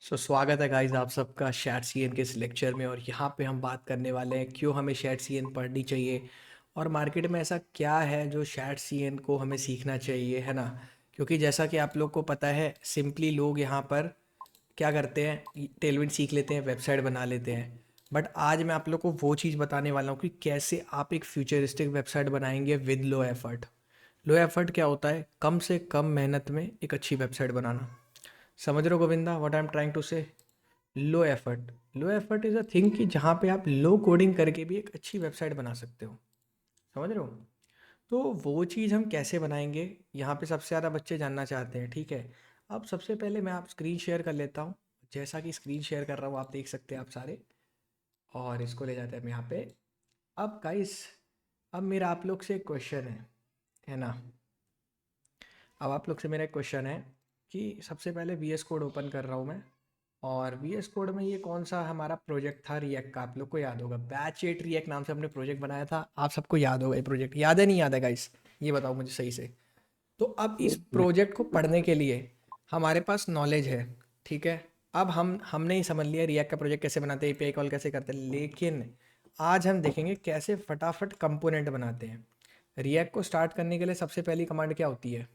स्वागत है गाइस आप सबका शैट सीएन के इस लेक्चर में। और यहाँ पे हम बात करने वाले हैं क्यों हमें शैट सीएन पढ़नी चाहिए और मार्केट में ऐसा क्या है जो शैट सीएन को हमें सीखना चाहिए, है ना। क्योंकि जैसा कि आप लोग को पता है, सिंपली लोग यहाँ पर क्या करते हैं, टेलविंड सीख लेते हैं, वेबसाइट बना लेते हैं। बट आज मैं आप लोग को वो चीज़ बताने वाला हूँ कि कैसे आप एक फ्यूचरिस्टिक वेबसाइट बनाएंगे with low effort. Low effort क्या होता है? कम से कम मेहनत में एक अच्छी वेबसाइट बनाना। समझ रहे हो Govinda what I am trying to say? Low effort. Low effort is a thing कि जहाँ पे आप लो कोडिंग करके भी एक अच्छी वेबसाइट बना सकते हो। समझ रहे हो? तो वो चीज़ हम कैसे बनाएंगे, यहाँ पे सबसे ज़्यादा बच्चे जानना चाहते हैं। ठीक है, अब सबसे पहले मैं आप स्क्रीन शेयर कर लेता हूँ। जैसा कि स्क्रीन शेयर कर रहा हूँ, आप देख सकते हैं आप सारे। और इसको ले जाते हैं हम यहाँ पे। अब गाइस, अब मेरा आप लोग से एक क्वेश्चन है ना। अब आप लोग से मेरा एक क्वेश्चन है कि सबसे पहले वी एस कोड ओपन कर रहा हूँ मैं। और वी एस कोड में ये कौन सा हमारा प्रोजेक्ट था रिएक्ट का, आप लोग को याद होगा, बैच 8 रिएक्ट नाम से हमने प्रोजेक्ट बनाया था। आप सबको याद होगा ये प्रोजेक्ट, याद है नहीं याद है गाइस? ये बताओ मुझे सही से। तो अब इस प्रोजेक्ट को पढ़ने के लिए हमारे पास नॉलेज है। ठीक है, अब हमने ही समझ लिया रिएक्ट का प्रोजेक्ट कैसे बनाते हैं, एपीआई कॉल कैसे करते हैं। लेकिन आज हम देखेंगे कैसे फटाफट कंपोनेंट बनाते हैं। रिएक्ट को स्टार्ट करने के लिए सबसे पहली कमांड क्या होती है?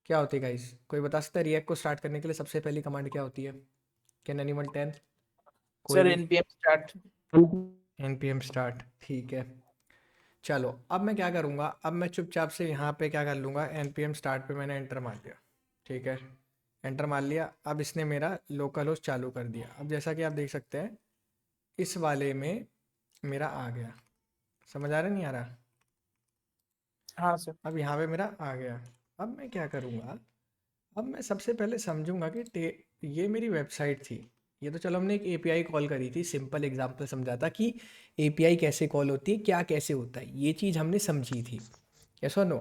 क्या होती है गाइस? कोई बता सकता है रिएक्ट को स्टार्ट करने के लिए सबसे पहली कमांड क्या होती है? Can anyone tell? कोई सर भी? NPM start. npm स्टार्ट, ठीक है। चलो अब मैं क्या करूँगा, अब मैं चुपचाप से यहाँ पे क्या कर लूँगा, npm स्टार्ट पे मैंने एंटर मार दिया। ठीक है, एंटर मार लिया। अब इसने मेरा लोकल होस्ट चालू कर दिया। अब जैसा कि आप देख सकते हैं, इस वाले में मेरा आ गया। समझ आ रहा नहीं आ रहा? हाँ सर। अब यहाँ पे मेरा आ गया। अब मैं क्या करूँगा, अब मैं सबसे पहले समझूंगा कि ये मेरी वेबसाइट थी। ये तो चलो हमने एक एपीआई कॉल करी थी, सिंपल एग्जांपल समझा था कि एपीआई कैसे कॉल होती है, क्या कैसे होता है, ये चीज़ हमने समझी थी। यस और नो?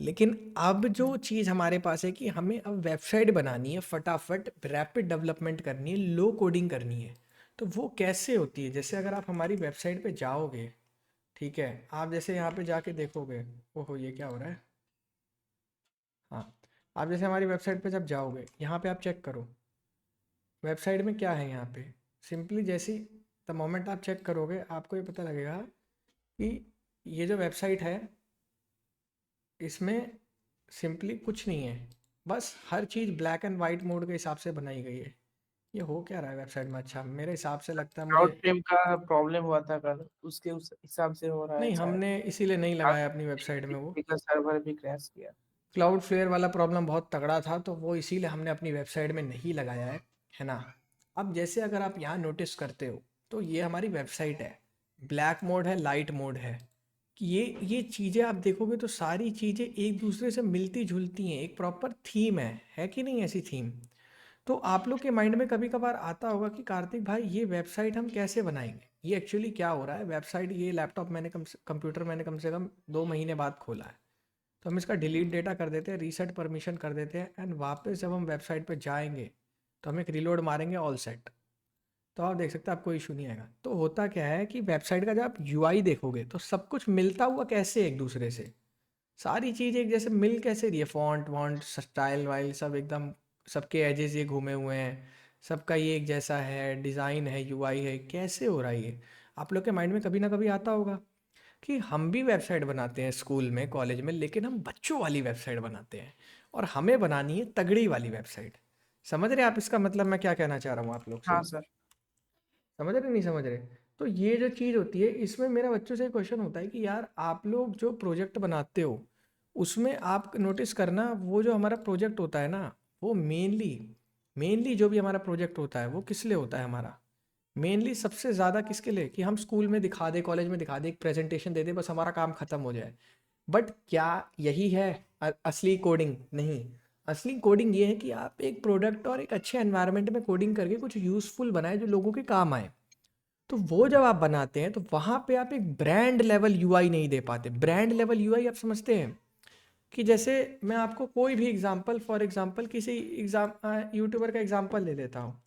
लेकिन अब जो चीज़ हमारे पास है कि हमें अब वेबसाइट बनानी है, फटाफट रैपिड डेवलपमेंट करनी है, लो कोडिंग करनी है। तो वो कैसे होती है? जैसे अगर आप हमारी वेबसाइट पे जाओगे, ठीक है, आप जैसे यहाँ पे जाके देखोगे, ओहो ये क्या हो रहा है। हाँ, आप जैसे हमारी वेबसाइट पे जब जाओगे, यहाँ पे आप चेक करो वेबसाइट में क्या है। यहाँ पे सिंपली जैसी द मोमेंट आप चेक करोगे, आपको ये पता लगेगा कि ये जो वेबसाइट है, इसमें सिंपली कुछ नहीं है। बस हर चीज़ ब्लैक एंड वाइट मोड के हिसाब से बनाई गई है। ये हो क्या रहा है वेबसाइट में? अच्छा, मेरे हिसाब से लगता है मुझे। क्लाउड फ्रेम का प्रॉब्लम हुआ था कल, उसके उस हिसाब से हो रहा है नहीं, शायद। हमने इसीलिए नहीं लगाया अपनी वेबसाइट में वो। का सर्वर भी क्रैश किया। क्लाउड फ्लेयर वाला प्रॉब्लम बहुत तगड़ा था, तो वो इसीलिए हमने अपनी वेबसाइट में नहीं लगाया है ना। अब जैसे अगर आप यहाँ नोटिस करते हो, तो ये हमारी वेबसाइट है। ब्लैक मोड है, लाइट मोड है। कि ये चीज़ें आप देखोगे तो सारी चीज़ें एक दूसरे से मिलती जुलती हैं, एक प्रॉपर थीम है कि नहीं ऐसी थीम? तो आप लोग के माइंड में कभी कभार आता होगा कि कार्तिक भाई ये वेबसाइट हम कैसे बनाएंगे, ये एक्चुअली क्या हो रहा है। वेबसाइट, ये लैपटॉप मैंने कंप्यूटर मैंने कम से कम 2 महीने बाद खोला है। तो हम इसका डिलीट डेटा कर देते हैं, रीसेट परमिशन कर देते हैं, एंड वापस जब हम वेबसाइट पे जाएंगे तो हम एक रीलोड मारेंगे, ऑल सेट। तो आप देख सकते हैं आपको इशू नहीं आएगा। तो होता क्या है कि वेबसाइट का जब आप यूआई देखोगे तो सब कुछ मिलता हुआ कैसे एक दूसरे से, सारी चीज़ एक जैसे मिल कैसे रही है, फॉन्ट वॉन्ट स्टाइल वाइल सब एकदम, सबके एजेस ये घूमे हुए हैं, सबका ये एक जैसा है, डिज़ाइन है, यूआई है, कैसे हो रहा है ये? आप लोग के माइंड में कभी ना कभी आता होगा कि हम भी वेबसाइट बनाते हैं स्कूल में, कॉलेज में, लेकिन हम बच्चों वाली वेबसाइट बनाते हैं और हमें बनानी है तगड़ी वाली वेबसाइट। समझ रहे हैं आप इसका मतलब मैं क्या कहना चाह रहा हूँ आप लोग से? हाँ सर। समझ रहे नहीं समझ रहे? तो ये जो चीज़ होती है, इसमें मेरा बच्चों से क्वेश्चन होता है कि यार आप लोग जो प्रोजेक्ट बनाते हो, उसमें आप नोटिस करना, वो जो हमारा प्रोजेक्ट होता है ना, वो मेनली मेनली जो भी हमारा प्रोजेक्ट होता है वो किस लिए होता है हमारा? मेनली सबसे ज़्यादा किसके लिए? कि हम स्कूल में दिखा दे, कॉलेज में दिखा दे, एक प्रेजेंटेशन दे दे, बस हमारा काम ख़त्म हो जाए। बट क्या यही है असली कोडिंग? नहीं। असली कोडिंग ये है कि आप एक प्रोडक्ट और एक अच्छे एनवायरनमेंट में कोडिंग करके कुछ यूज़फुल बनाए जो लोगों के काम आए। तो वो जब आप बनाते हैं तो वहाँ पे आप एक ब्रांड लेवल यूआई नहीं दे पाते। ब्रांड लेवल यूआई आप समझते हैं कि जैसे मैं आपको कोई भी एग्जांपल, फॉर एग्जांपल किसी यूट्यूबर का एग्जांपल ले लेता हूँ।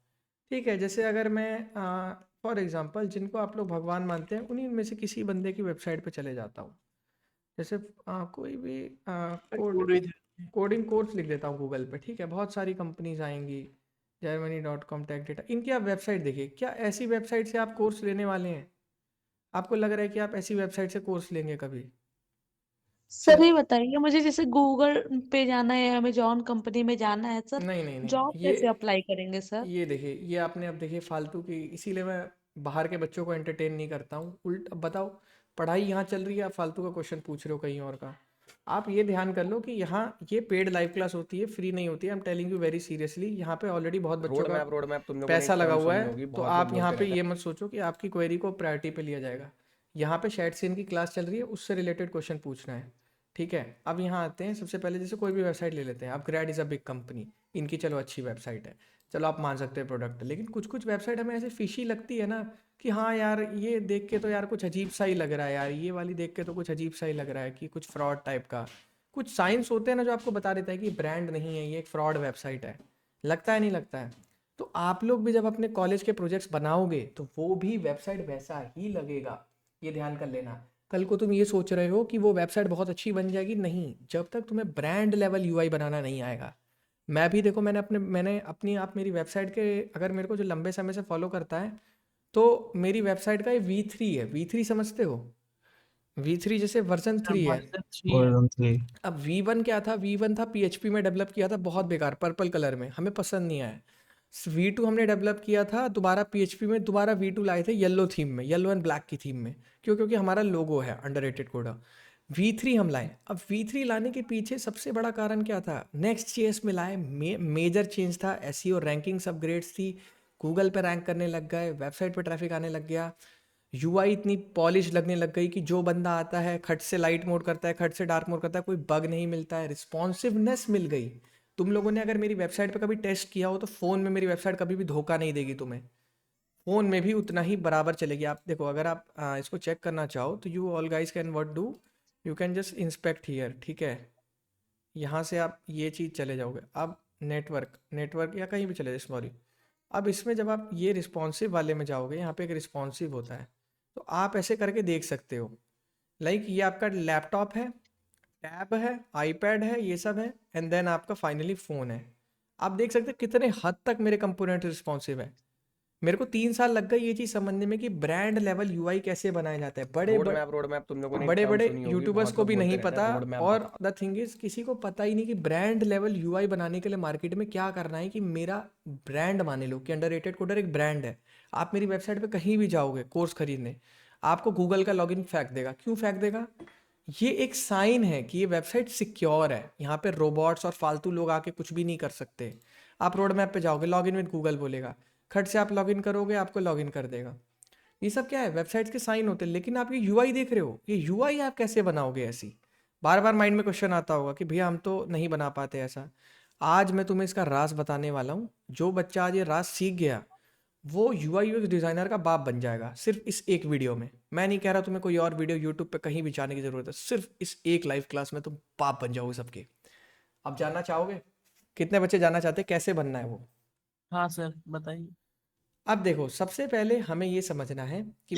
ठीक है, जैसे अगर मैं फॉर एग्जांपल जिनको आप लोग भगवान मानते हैं, उन्हीं में से किसी बंदे की वेबसाइट पे चले जाता हूँ। जैसे कोई भी कोड कोड भी कोडिंग कोर्स लिख देता हूँ गूगल पे। ठीक है, बहुत सारी कंपनीज आएंगी, germany.com टेक डेटा, इनकी आप वेबसाइट देखिए, क्या ऐसी वेबसाइट से आप कोर्स लेने वाले हैं? आपको लग रहा है कि आप ऐसी वेबसाइट से कोर्स लेंगे कभी? सर सिर्फ ये बताइए मुझे, जैसे गूगल पे जाना है, अमेजोन कंपनी में जाना है सर, नहीं नहीं नहीं, जॉब कैसे अप्लाई करेंगे सर? ये देखिए, ये आपने अब देखिए फालतू की, इसीलिए मैं बाहर के बच्चों को एंटरटेन नहीं करता हूँ। उल्ट अब बताओ, पढ़ाई यहाँ चल रही है, आप फालतू का क्वेश्चन पूछ रहे हो कहीं और का। आप ये ध्यान कर लो कि यहाँ ये पेड लाइव क्लास होती है, फ्री नहीं होती है। I am telling you very seriously, यहाँ पे ऑलरेडी बहुत बच्चों का रोड मैप तुम लोगों ने पैसा एक लगा टर्म हुआ सुनी है। होगी, तो बहुत लोग आप यहाँ बोलते पे रहते ये मत सोचो कि आपकी क्वेरी को प्रायोरिटी पे लिया जाएगा। यहाँ पे शायद से इनकी क्लास चल रही है, उससे रिलेटेड क्वेश्चन पूछना है। ठीक है, अब यहाँ आते हैं, सबसे पहले जैसे कोई भी वेबसाइट ले लेते हैं। अब ग्रैड इज़ अ बिग कंपनी, इनकी चलो अच्छी वेबसाइट है, चलो आप मान सकते हैं प्रोडक्ट। लेकिन कुछ कुछ वेबसाइट हमें ऐसे फिशी लगती है ना, कि हाँ यार ये देख के तो यार कुछ अजीब सा ही लग रहा है, यार ये वाली देख के तो कुछ अजीब सा ही लग रहा है कि कुछ फ्रॉड टाइप का। कुछ साइंस होते हैं ना जो आपको बता देता है कि ब्रांड नहीं है, ये एक फ्रॉड वेबसाइट है। लगता है नहीं लगता है? तो आप लोग भी जब अपने कॉलेज के प्रोजेक्ट्स बनाओगे तो वो भी वेबसाइट वैसा ही लगेगा, ये ध्यान कर लेना। कल को तुम ये सोच रहे हो कि वो वेबसाइट बहुत अच्छी बन जाएगी, नहीं, जब तक तुम्हें ब्रांड लेवल यूआई बनाना नहीं आएगा। मैं भी देखो, मैंने अपनी आप मेरी वेबसाइट के, अगर मेरे को जो लंबे समय से फॉलो करता है, तो मेरी वेबसाइट का ये V3 है। V3 समझते हो? V3 जैसे वर्जन सर 3 है। वर्जन 3 है। अब V1 क्या था? V1 था PHP में डेवलप किया था, बहुत बेकार, पर्पल कलर में, हमें पसंद नहीं आया। V2 हमने डेवलप किया था दोबारा PHP में, दोबारा V2 लाए थे येलो थीम में, येलो एंड ब्लैक की थीम में। क्यों? क्योंकि हमारा लोगो है अंडररेटेड कोड। V3 हम लाए। अब V3 लाने के पीछे सबसे बड़ा कारण क्या था? नेक्स्ट जेएस में लाए, मेजर चेंज था, एसईओ रैंकिंग्स अपग्रेड्स थी, गूगल पे रैंक करने लग गए, वेबसाइट पे ट्रैफिक आने लग गया, यूआई इतनी पॉलिश लगने लग गई कि जो बंदा आता है खट से लाइट मोड करता है, खट से डार्क मोड करता है, कोई बग नहीं मिलता है, रिस्पॉन्सिवनेस मिल गई। तुम लोगों ने अगर मेरी वेबसाइट पे कभी टेस्ट किया हो तो फ़ोन में मेरी वेबसाइट कभी भी धोखा नहीं देगी तुम्हें, फ़ोन में भी उतना ही बराबर चलेगी। आप देखो, अगर आप इसको चेक करना चाहो तो you all guys can what do, you can just inspect here. ठीक है, यहाँ से आप ये चीज़ चले जाओगे। अब नेटवर्क या कहीं भी चले जाए, सॉरी। अब इसमें जब आप ये रिस्पॉन्सिव वाले में जाओगे, यहाँ पे एक रिस्पॉन्सिव होता है, तो आप ऐसे करके देख सकते हो। लाइक ये आपका लैपटॉप है, टैब है, आईपैड है, ये सब है, एंड देन आपका फाइनली फ़ोन है। आप देख सकते हैं कितने हद तक मेरे कंपोनेंट रिस्पॉन्सिव है। मेरे को 3 साल लग गए ये चीज़ समझने में कि ब्रांड लेवल यूआई कैसे बनाया जाता है। रोड मैप तुम लोगों ने एक बड़े टर्म बड़े सुनी होगी, यूट्यूबर्स बहुत को लोग भी बोलते नहीं रहते हैं पता। रोड मैप और बताओ। द थिंग इज, किसी को पता ही नहीं कि ब्रांड लेवल यूआई बनाने के लिए मार्केट में क्या करना है। कि मेरा ब्रांड, मान लो कि अंडररेटेड कोडर एक ब्रांड है। आप मेरी वेबसाइट पे कहीं भी जाओगे कोर्स खरीदने, आपको गूगल का लॉगिन फेंक देगा। क्यों फेंक देगा? ये एक साइन है कि ये वेबसाइट सिक्योर है, यहाँ पे रोबोट्स और फालतू लोग आके कुछ भी नहीं कर सकते। आप रोड मैप पे जाओगे, लॉगिन विद गूगल बोलेगा, खट से आप लॉगिन करोगे, आपको लॉगिन कर देगा। ये सब क्या है? वेबसाइट्स के साइन होते हैं। लेकिन आप ये यूआई देख रहे हो, ये यूआई आप कैसे बनाओगे ऐसी? बार बार माइंड में क्वेश्चन आता होगा कि भैया हम तो नहीं बना पाते ऐसा। आज मैं तुम्हें इसका राज बताने वाला हूँ। जो बच्चा आज ये राज सीख गया, वो यूआई यूएक्स डिज़ाइनर का बाप बन जाएगा, सिर्फ इस एक वीडियो में। मैं नहीं कह रहा तुम्हें कोई और वीडियो यूट्यूब पे कहीं भी जाने की ज़रूरत है, सिर्फ इस एक लाइव क्लास में तुम बाप बन जाओगे सबके। अब जानना चाहोगे कितने बच्चे जानना चाहते हैं कैसे बनना है वो? हाँ सर बताइए। अब देखो, सबसे पहले हमें ये समझना है कि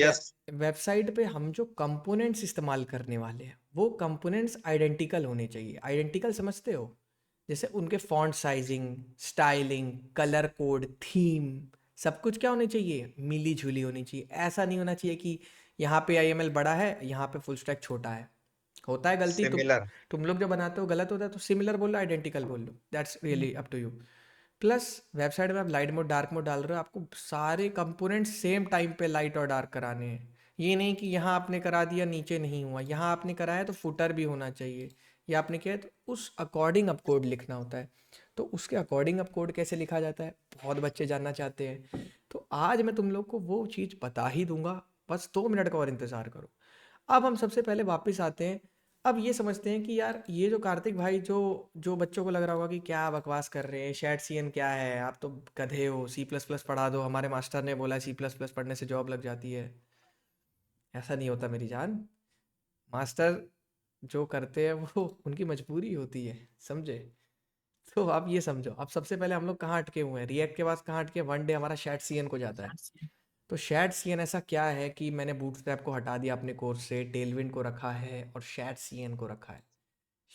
वेबसाइट पे हम जो कंपोनेंट्स इस्तेमाल करने वाले हैं, वो कंपोनेंट्स आइडेंटिकल होने चाहिए। आइडेंटिकल समझते हो? जैसे उनके font sizing, styling, colour code, theme, सब कुछ क्या होनी चाहिए? मिली जुली होनी चाहिए। ऐसा नहीं होना चाहिए कि यहाँ पे IML बड़ा है, यहाँ पे फुल स्टैक छोटा है। होता है गलती, तुम लोग जो बनाते हो गलत होता है, तो सिमिलर बोल लो, आइडेंटिकल बोल लो, that's really up to you. Plus website में आप लाइट मोड डार्क मोड डाल रहे हो, आपको सारे कंपोनेंट सेम टाइम पे लाइट और डार्क कराने हैं। ये नहीं कि यहाँ आपने करा दिया नीचे नहीं हुआ, यहाँ आपने कराया तो फुटर भी होना चाहिए। या आपने किया है तो उस अकॉर्डिंग अब कोड लिखना होता है। तो उसके अकॉर्डिंग अब कोड कैसे लिखा जाता है, बहुत बच्चे जानना चाहते हैं। तो आज मैं तुम लोग को वो चीज़ बता ही दूंगा, बस 2 मिनट का और इंतज़ार करो। अब हम सबसे पहले वापस आते हैं। अब ये समझते हैं कि यार ये जो कार्तिक भाई, जो जो बच्चों को लग रहा होगा कि क्या बकवास कर रहे हैं, शैट सीएन क्या है, आप तो गधे हो, C++ पढ़ा दो, हमारे मास्टर ने बोला C++ पढ़ने से जॉब लग जाती है। ऐसा नहीं होता मेरी जान। मास्टर जो करते हैं वो उनकी मजबूरी होती है, समझे? तो आप ये समझो, अब सबसे पहले हम लोग कहाँ अटके हुए हैं? रिएक्ट के बाद कहाँ अटके? वन डे हमारा शैट सीएन को जाता है। तो शैट सीएन ऐसा क्या है कि मैंने बूटस्ट्रैप को हटा दिया अपने कोर्स से, टेलविंड को रखा है और शैट सीएन को रखा है।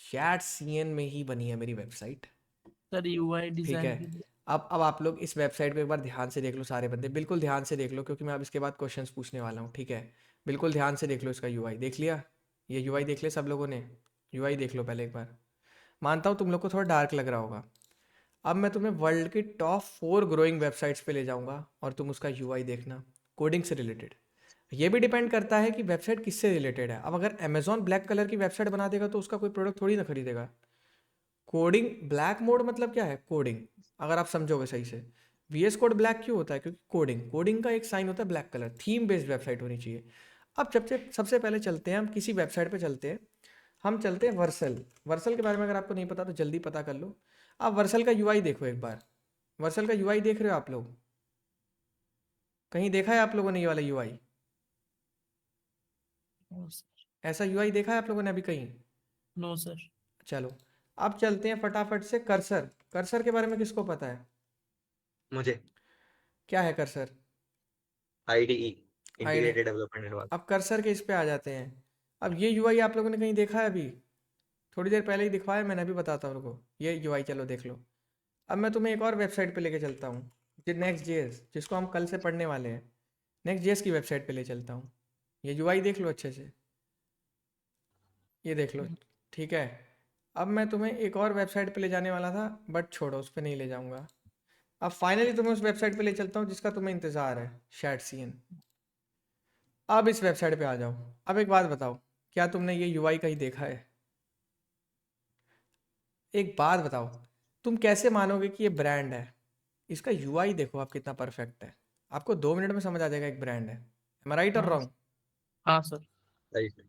शैट सीएन में ही बनी है मेरी वेबसाइट। सर यूआई ठीक डिजाइन है, के लिए। अब आप लोग इस वेबसाइट पे एक बार ध्यान से देख लो सारे बंदे, बिल्कुल ध्यान से देख लो, क्योंकि मैं अब इसके बाद क्वेश्चंस पूछने वाला हूँ, ठीक है। बिल्कुल ध्यान से देख लो इसका यूआई। देख लिया? ये यूआई देख लिया सब लोगों ने? यूआई देख लो पहले एक बार। मानता हूँ तुम लोग को थोड़ा डार्क लग रहा होगा। अब मैं तुम्हें वर्ल्ड की टॉप 4 ग्रोइंग वेबसाइट्स पे ले जाऊंगा और तुम उसका यूआई देखना, कोडिंग से रिलेटेड। ये भी डिपेंड करता है कि वेबसाइट किससे रिलेटेड है। अब अगर अमेजोन ब्लैक कलर की वेबसाइट बना देगा तो उसका कोई प्रोडक्ट थोड़ी ना खरीदेगा। कोडिंग ब्लैक मोड मतलब क्या है? कोडिंग, अगर आप समझोगे सही से। वीएस कोड ब्लैक क्यों होता है? क्योंकि कोडिंग, कोडिंग का एक साइन होता है black colour. Theme based website होनी चाहिए। अब सबसे पहले चलते हैं हम किसी वेबसाइट पे चलते हैं। हम चलते हैं वर्सल। वर्सल के बारे में अगर आपको नहीं पता तो जल्दी पता कर लो। आप वर्सल का यूआई देखो एक बार। वर्सल का यूआई देख रहे हो आप लोग? कहीं देखा है आप लोगों ने ये वाला यूआई? No sir. ऐसा यूआई देखा है आप लोगों ने अभी कहीं? No sir. चलो अब चलते हैं फटाफट से कर्सर। कर्सर के बारे में किसको पता है? मुझे क्या है cursor? IDE ID. Integrated development environment. अब कर्सर के इस पे आ जाते हैं। अब ये यूआई आप लोगों ने कहीं देखा है अभी? थोड़ी देर पहले ही दिखवाया मैंने, अभी बताता हूँ रुको। ये यूआई चलो देख लो। अब मैं तुम्हें एक और वेबसाइट पे लेके चलता हूँ, जो नेक्स्ट जेएस, जिसको हम कल से पढ़ने वाले हैं। नेक्स्ट जेएस की वेबसाइट पे ले चलता हूँ। ये यूआई देख लो अच्छे से, ये देख लो, ठीक है। अब मैं तुम्हें एक और वेबसाइट पे ले जाने वाला था, बट छोड़ो, उस पर नहीं ले जाऊंगा। अब फाइनली तुम्हें उस वेबसाइट पे ले चलता हूँ जिसका तुम्हें इंतज़ार है, शैटसीएन। अब इस वेबसाइट पे आ जाओ। अब एक बात बताओ, क्या तुमने ये यूआई कहीं देखा है? एक बात बताओ, तुम कैसे मानोगे कि ये ब्रांड है? इसका यूआई देखो आप कितना परफेक्ट है। आपको 2 मिनट में समझ आ जाएगा एक ब्रांड है। एम आई राइट और हाँ रॉन्ग? हाँ सर। राइट।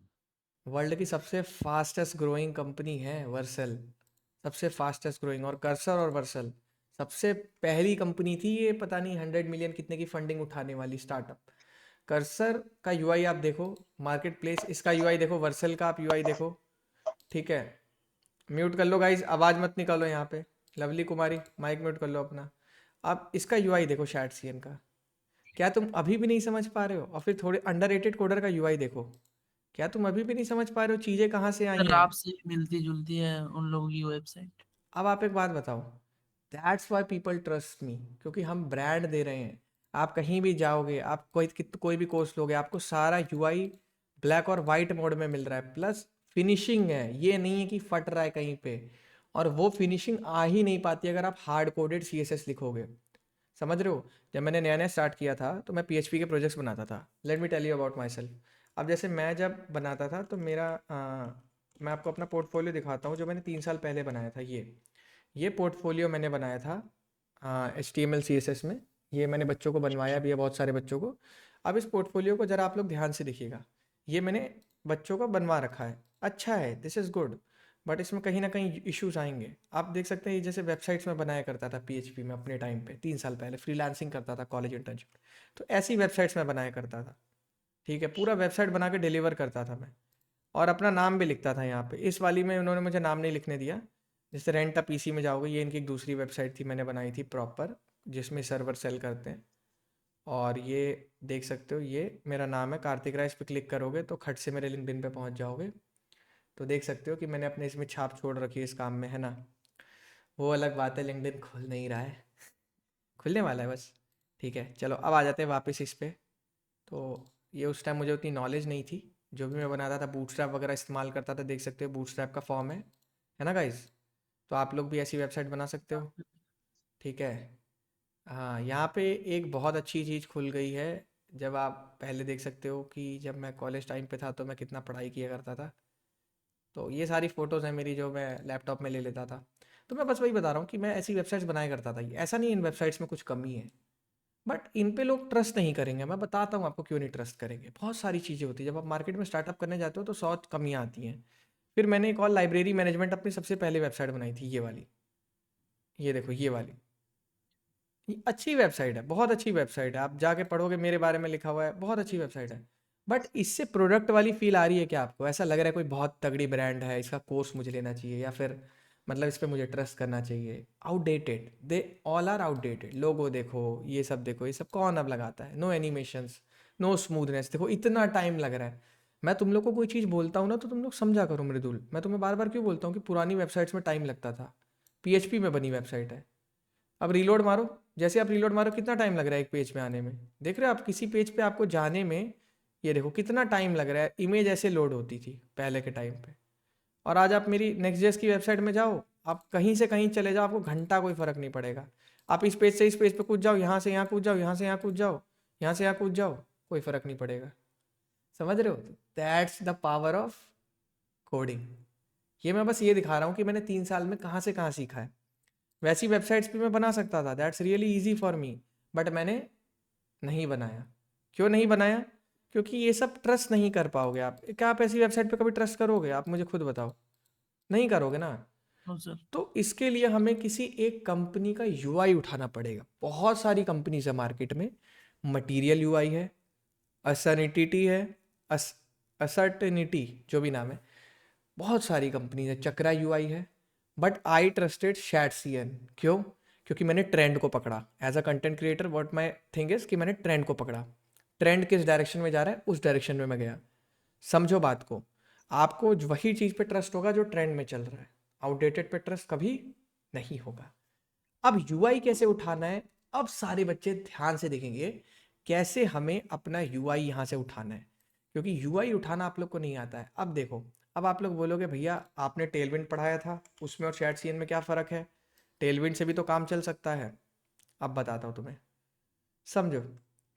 वर्ल्ड की सबसे फास्टेस्ट ग्रोइंग कंपनी है वर्सल, सबसे फास्टेस्ट ग्रोइंग। और कर्सर और वर्सल सबसे पहली कंपनी थी ये, पता नहीं 100 मिलियन कितने की फंडिंग उठाने वाली स्टार्टअप। कर्सर का यूआई आप देखो, मार्केट प्लेस, इसका यूआई देखो, वर्सल का आप यूआई देखो, ठीक है। म्यूट कर लो गाइज, आवाज़ मत निकालो यहाँ पे। लवली कुमारी माइक म्यूट कर लो अपना। आप इसका यूआई देखो शैटसीएन का। क्या तुम अभी भी नहीं समझ पा रहे हो? और फिर थोड़े अंडररेटेड कोडर का यूआई देखो। क्या तुम अभी भी नहीं समझ पा रहे हो चीज़ें कहाँ से आई सर हैं? आपसे मिलती जुलती है उन लोगों की वेबसाइट। अब आप एक बात बताओ, that's why people trust me, क्योंकि हम ब्रांड दे रहे हैं। आप कहीं भी जाओगे, आप कोई भी कोर्स लोगे, आपको सारा यूआई ब्लैक और वाइट मोड में मिल रहा है, प्लस फिनिशिंग है। ये नहीं है कि फट रहा है कहीं पे। और वो फिनिशिंग आ ही नहीं पाती अगर आप हार्ड कोडेड सीएसएस लिखोगे। समझ रहे हो? जब मैंने नया नया स्टार्ट किया था तो मैं पीएचपी के प्रोजेक्ट्स बनाता था। Let me tell you about myself. अब जैसे मैं जब बनाता था तो मैं आपको अपना पोर्टफोलियो दिखाता हूँ जो मैंने 3 साल पहले बनाया था। ये पोर्टफोलियो मैंने बनाया था HTML CSS में। ये मैंने बच्चों को बनवाया भी है, बहुत सारे बच्चों को। अब इस पोर्टफोलियो को ज़रा आप लोग ध्यान से देखिएगा। ये मैंने बच्चों का बनवा रखा है, अच्छा है, दिस इज़ गुड। बट इसमें कहीं ना कहीं इश्यूज आएंगे। आप देख सकते हैं, ये जैसे वेबसाइट्स में बनाया करता था PHP में अपने टाइम पे, 3 साल पहले फ्रीलांसिंग करता था, कॉलेज इंटर्नशिप। तो ऐसी वेबसाइट्स में बनाया करता था, ठीक है। पूरा वेबसाइट बना के डिलीवर करता था मैं, और अपना नाम भी लिखता था यहाँ पे। इस वाली में उन्होंने मुझे नाम नहीं लिखने दिया। जैसे रेंट अ पीसी में जाओगे, ये इनकी एक दूसरी वेबसाइट थी, मैंने बनाई थी प्रॉपर, जिसमें सर्वर सेल करते हैं। और ये देख सकते हो, ये मेरा नाम है कार्तिक राय। इस पर क्लिक करोगे तो खट से मेरे लिंक्डइन पे पहुंच जाओगे। तो देख सकते हो कि मैंने अपने इसमें छाप छोड़ रखी है इस काम में, है ना। वो अलग बात है, लिंक्डइन खुल नहीं रहा है, खुलने वाला है बस, ठीक है। चलो अब आ जाते हैं वापस इस पे। तो ये उस टाइम मुझे उतनी नॉलेज नहीं थी। जो भी मैं बनाता था बूटस्ट्रैप वगैरह इस्तेमाल करता था, देख सकते हो बूटस्ट्रैप का फॉर्म है ना गाइज। तो आप लोग भी ऐसी वेबसाइट बना सकते हो, ठीक है। हाँ, यहाँ पे एक बहुत अच्छी चीज़ खुल गई है। जब आप पहले देख सकते हो कि जब मैं कॉलेज टाइम पे था तो मैं कितना पढ़ाई किया करता था। तो ये सारी फ़ोटोज़ हैं मेरी जो मैं लैपटॉप में ले लेता था। तो मैं बस वही बता रहा हूँ कि मैं ऐसी वेबसाइट्स बनाया करता था। ऐसा नहीं इन वेबसाइट्स में कुछ कमी है, बट इन पे लोग ट्रस्ट नहीं करेंगे। मैं बताता हूँ आपको क्यों नहीं ट्रस्ट करेंगे। बहुत सारी चीज़ें होती है, जब आप मार्केट में स्टार्टअप करने जाते हो तो 100 कमियाँ आती हैं। फिर मैंने एक और लाइब्रेरी मैनेजमेंट अपनी सबसे पहले वेबसाइट बनाई थी, ये वाली। ये देखो, ये वाली, ये अच्छी वेबसाइट है, बहुत अच्छी वेबसाइट है। आप जाके पढ़ोगे, मेरे बारे में लिखा हुआ है, बहुत अच्छी वेबसाइट है। बट इससे प्रोडक्ट वाली फील आ रही है क्या आपको? ऐसा लग रहा है कोई बहुत तगड़ी ब्रांड है, इसका कोर्स मुझे लेना चाहिए, या फिर मतलब इस पे मुझे ट्रस्ट करना चाहिए? Outdated, they all are outdated. Logo देखो, ये सब देखो, ये सब कौन अब लगाता है? No animations, no smoothness. देखो इतना टाइम लग रहा है। मैं तुम लोग को कोई चीज़ बोलता हूँ ना तो तुम लोग समझा करो मृदुल। मैं तुम्हें बार बार क्यों बोलता हूँ कि पुरानी वेबसाइट्स में टाइम लगता था, PHP में बनी वेबसाइट है। अब रीलोड मारो, जैसे आप रीलोड मारो कितना टाइम लग रहा है एक पेज पे आने में, देख रहे हो आप किसी पेज पे आपको जाने में, ये देखो कितना टाइम लग रहा है। इमेज ऐसे लोड होती थी पहले के टाइम पे, और आज आप मेरी नेक्स्ट.जेएस की वेबसाइट में जाओ, आप कहीं से कहीं चले जाओ, आपको घंटा कोई फ़र्क नहीं पड़ेगा। आप इस पेज से इस पेज पे कूद जाओ, यहाँ से यहाँ कूद जाओ, यहाँ से यहाँ कूद जाओ, यहाँ से यहाँ कूद जाओ, कोई फ़र्क नहीं पड़ेगा। समझ रहे हो? That's the power of coding. ये मैं बस ये दिखा रहा हूँ कि मैंने 3 साल में कहाँ से कहाँ सीखा है। वैसी वेबसाइट्स भी मैं बना सकता था, that's really easy for me, but मैंने नहीं बनाया। क्यों नहीं बनाया? क्योंकि ये सब ट्रस्ट नहीं कर पाओगे आप। क्या आप ऐसी वेबसाइट पे कभी ट्रस्ट करोगे? आप मुझे खुद बताओ, नहीं करोगे ना। No sir. तो इसके लिए हमें किसी एक कंपनी का यूआई उठाना पड़ेगा। बहुत सारी कंपनीज है मार्केट में, मटीरियल यूआई है, असर्टिनिटी है, असर्टिनिटी जो भी नाम है, बहुत सारी कंपनीज है, चक्रा यूआई है, बट आई ट्रस्टेड शैटसीएन। क्यों? क्योंकि मैंने ट्रेंड को पकड़ा। As a content creator what my thing is कि मैंने ट्रेंड को पकड़ा। ट्रेंड किस डायरेक्शन में जा रहा है उस डायरेक्शन में मैं गया। समझो बात को, आपको वही चीज़ पे ट्रस्ट होगा जो ट्रेंड में चल रहा है, आउटडेटेड पे ट्रस्ट कभी नहीं होगा। अब यूआई कैसे उठाना है, अब सारे बच्चे ध्यान से देखेंगे कैसे हमें अपना यूआई यहाँ से उठाना है, क्योंकि यूआई उठाना आप लोग को नहीं आता है। अब देखो, अब आप लोग बोलोगे भैया आपने टेलविंड पढ़ाया था, उसमें और शैटसीएन में क्या फ़र्क है? टेलविंड से भी तो काम चल सकता है। अब बताता हूँ तुम्हें, समझो।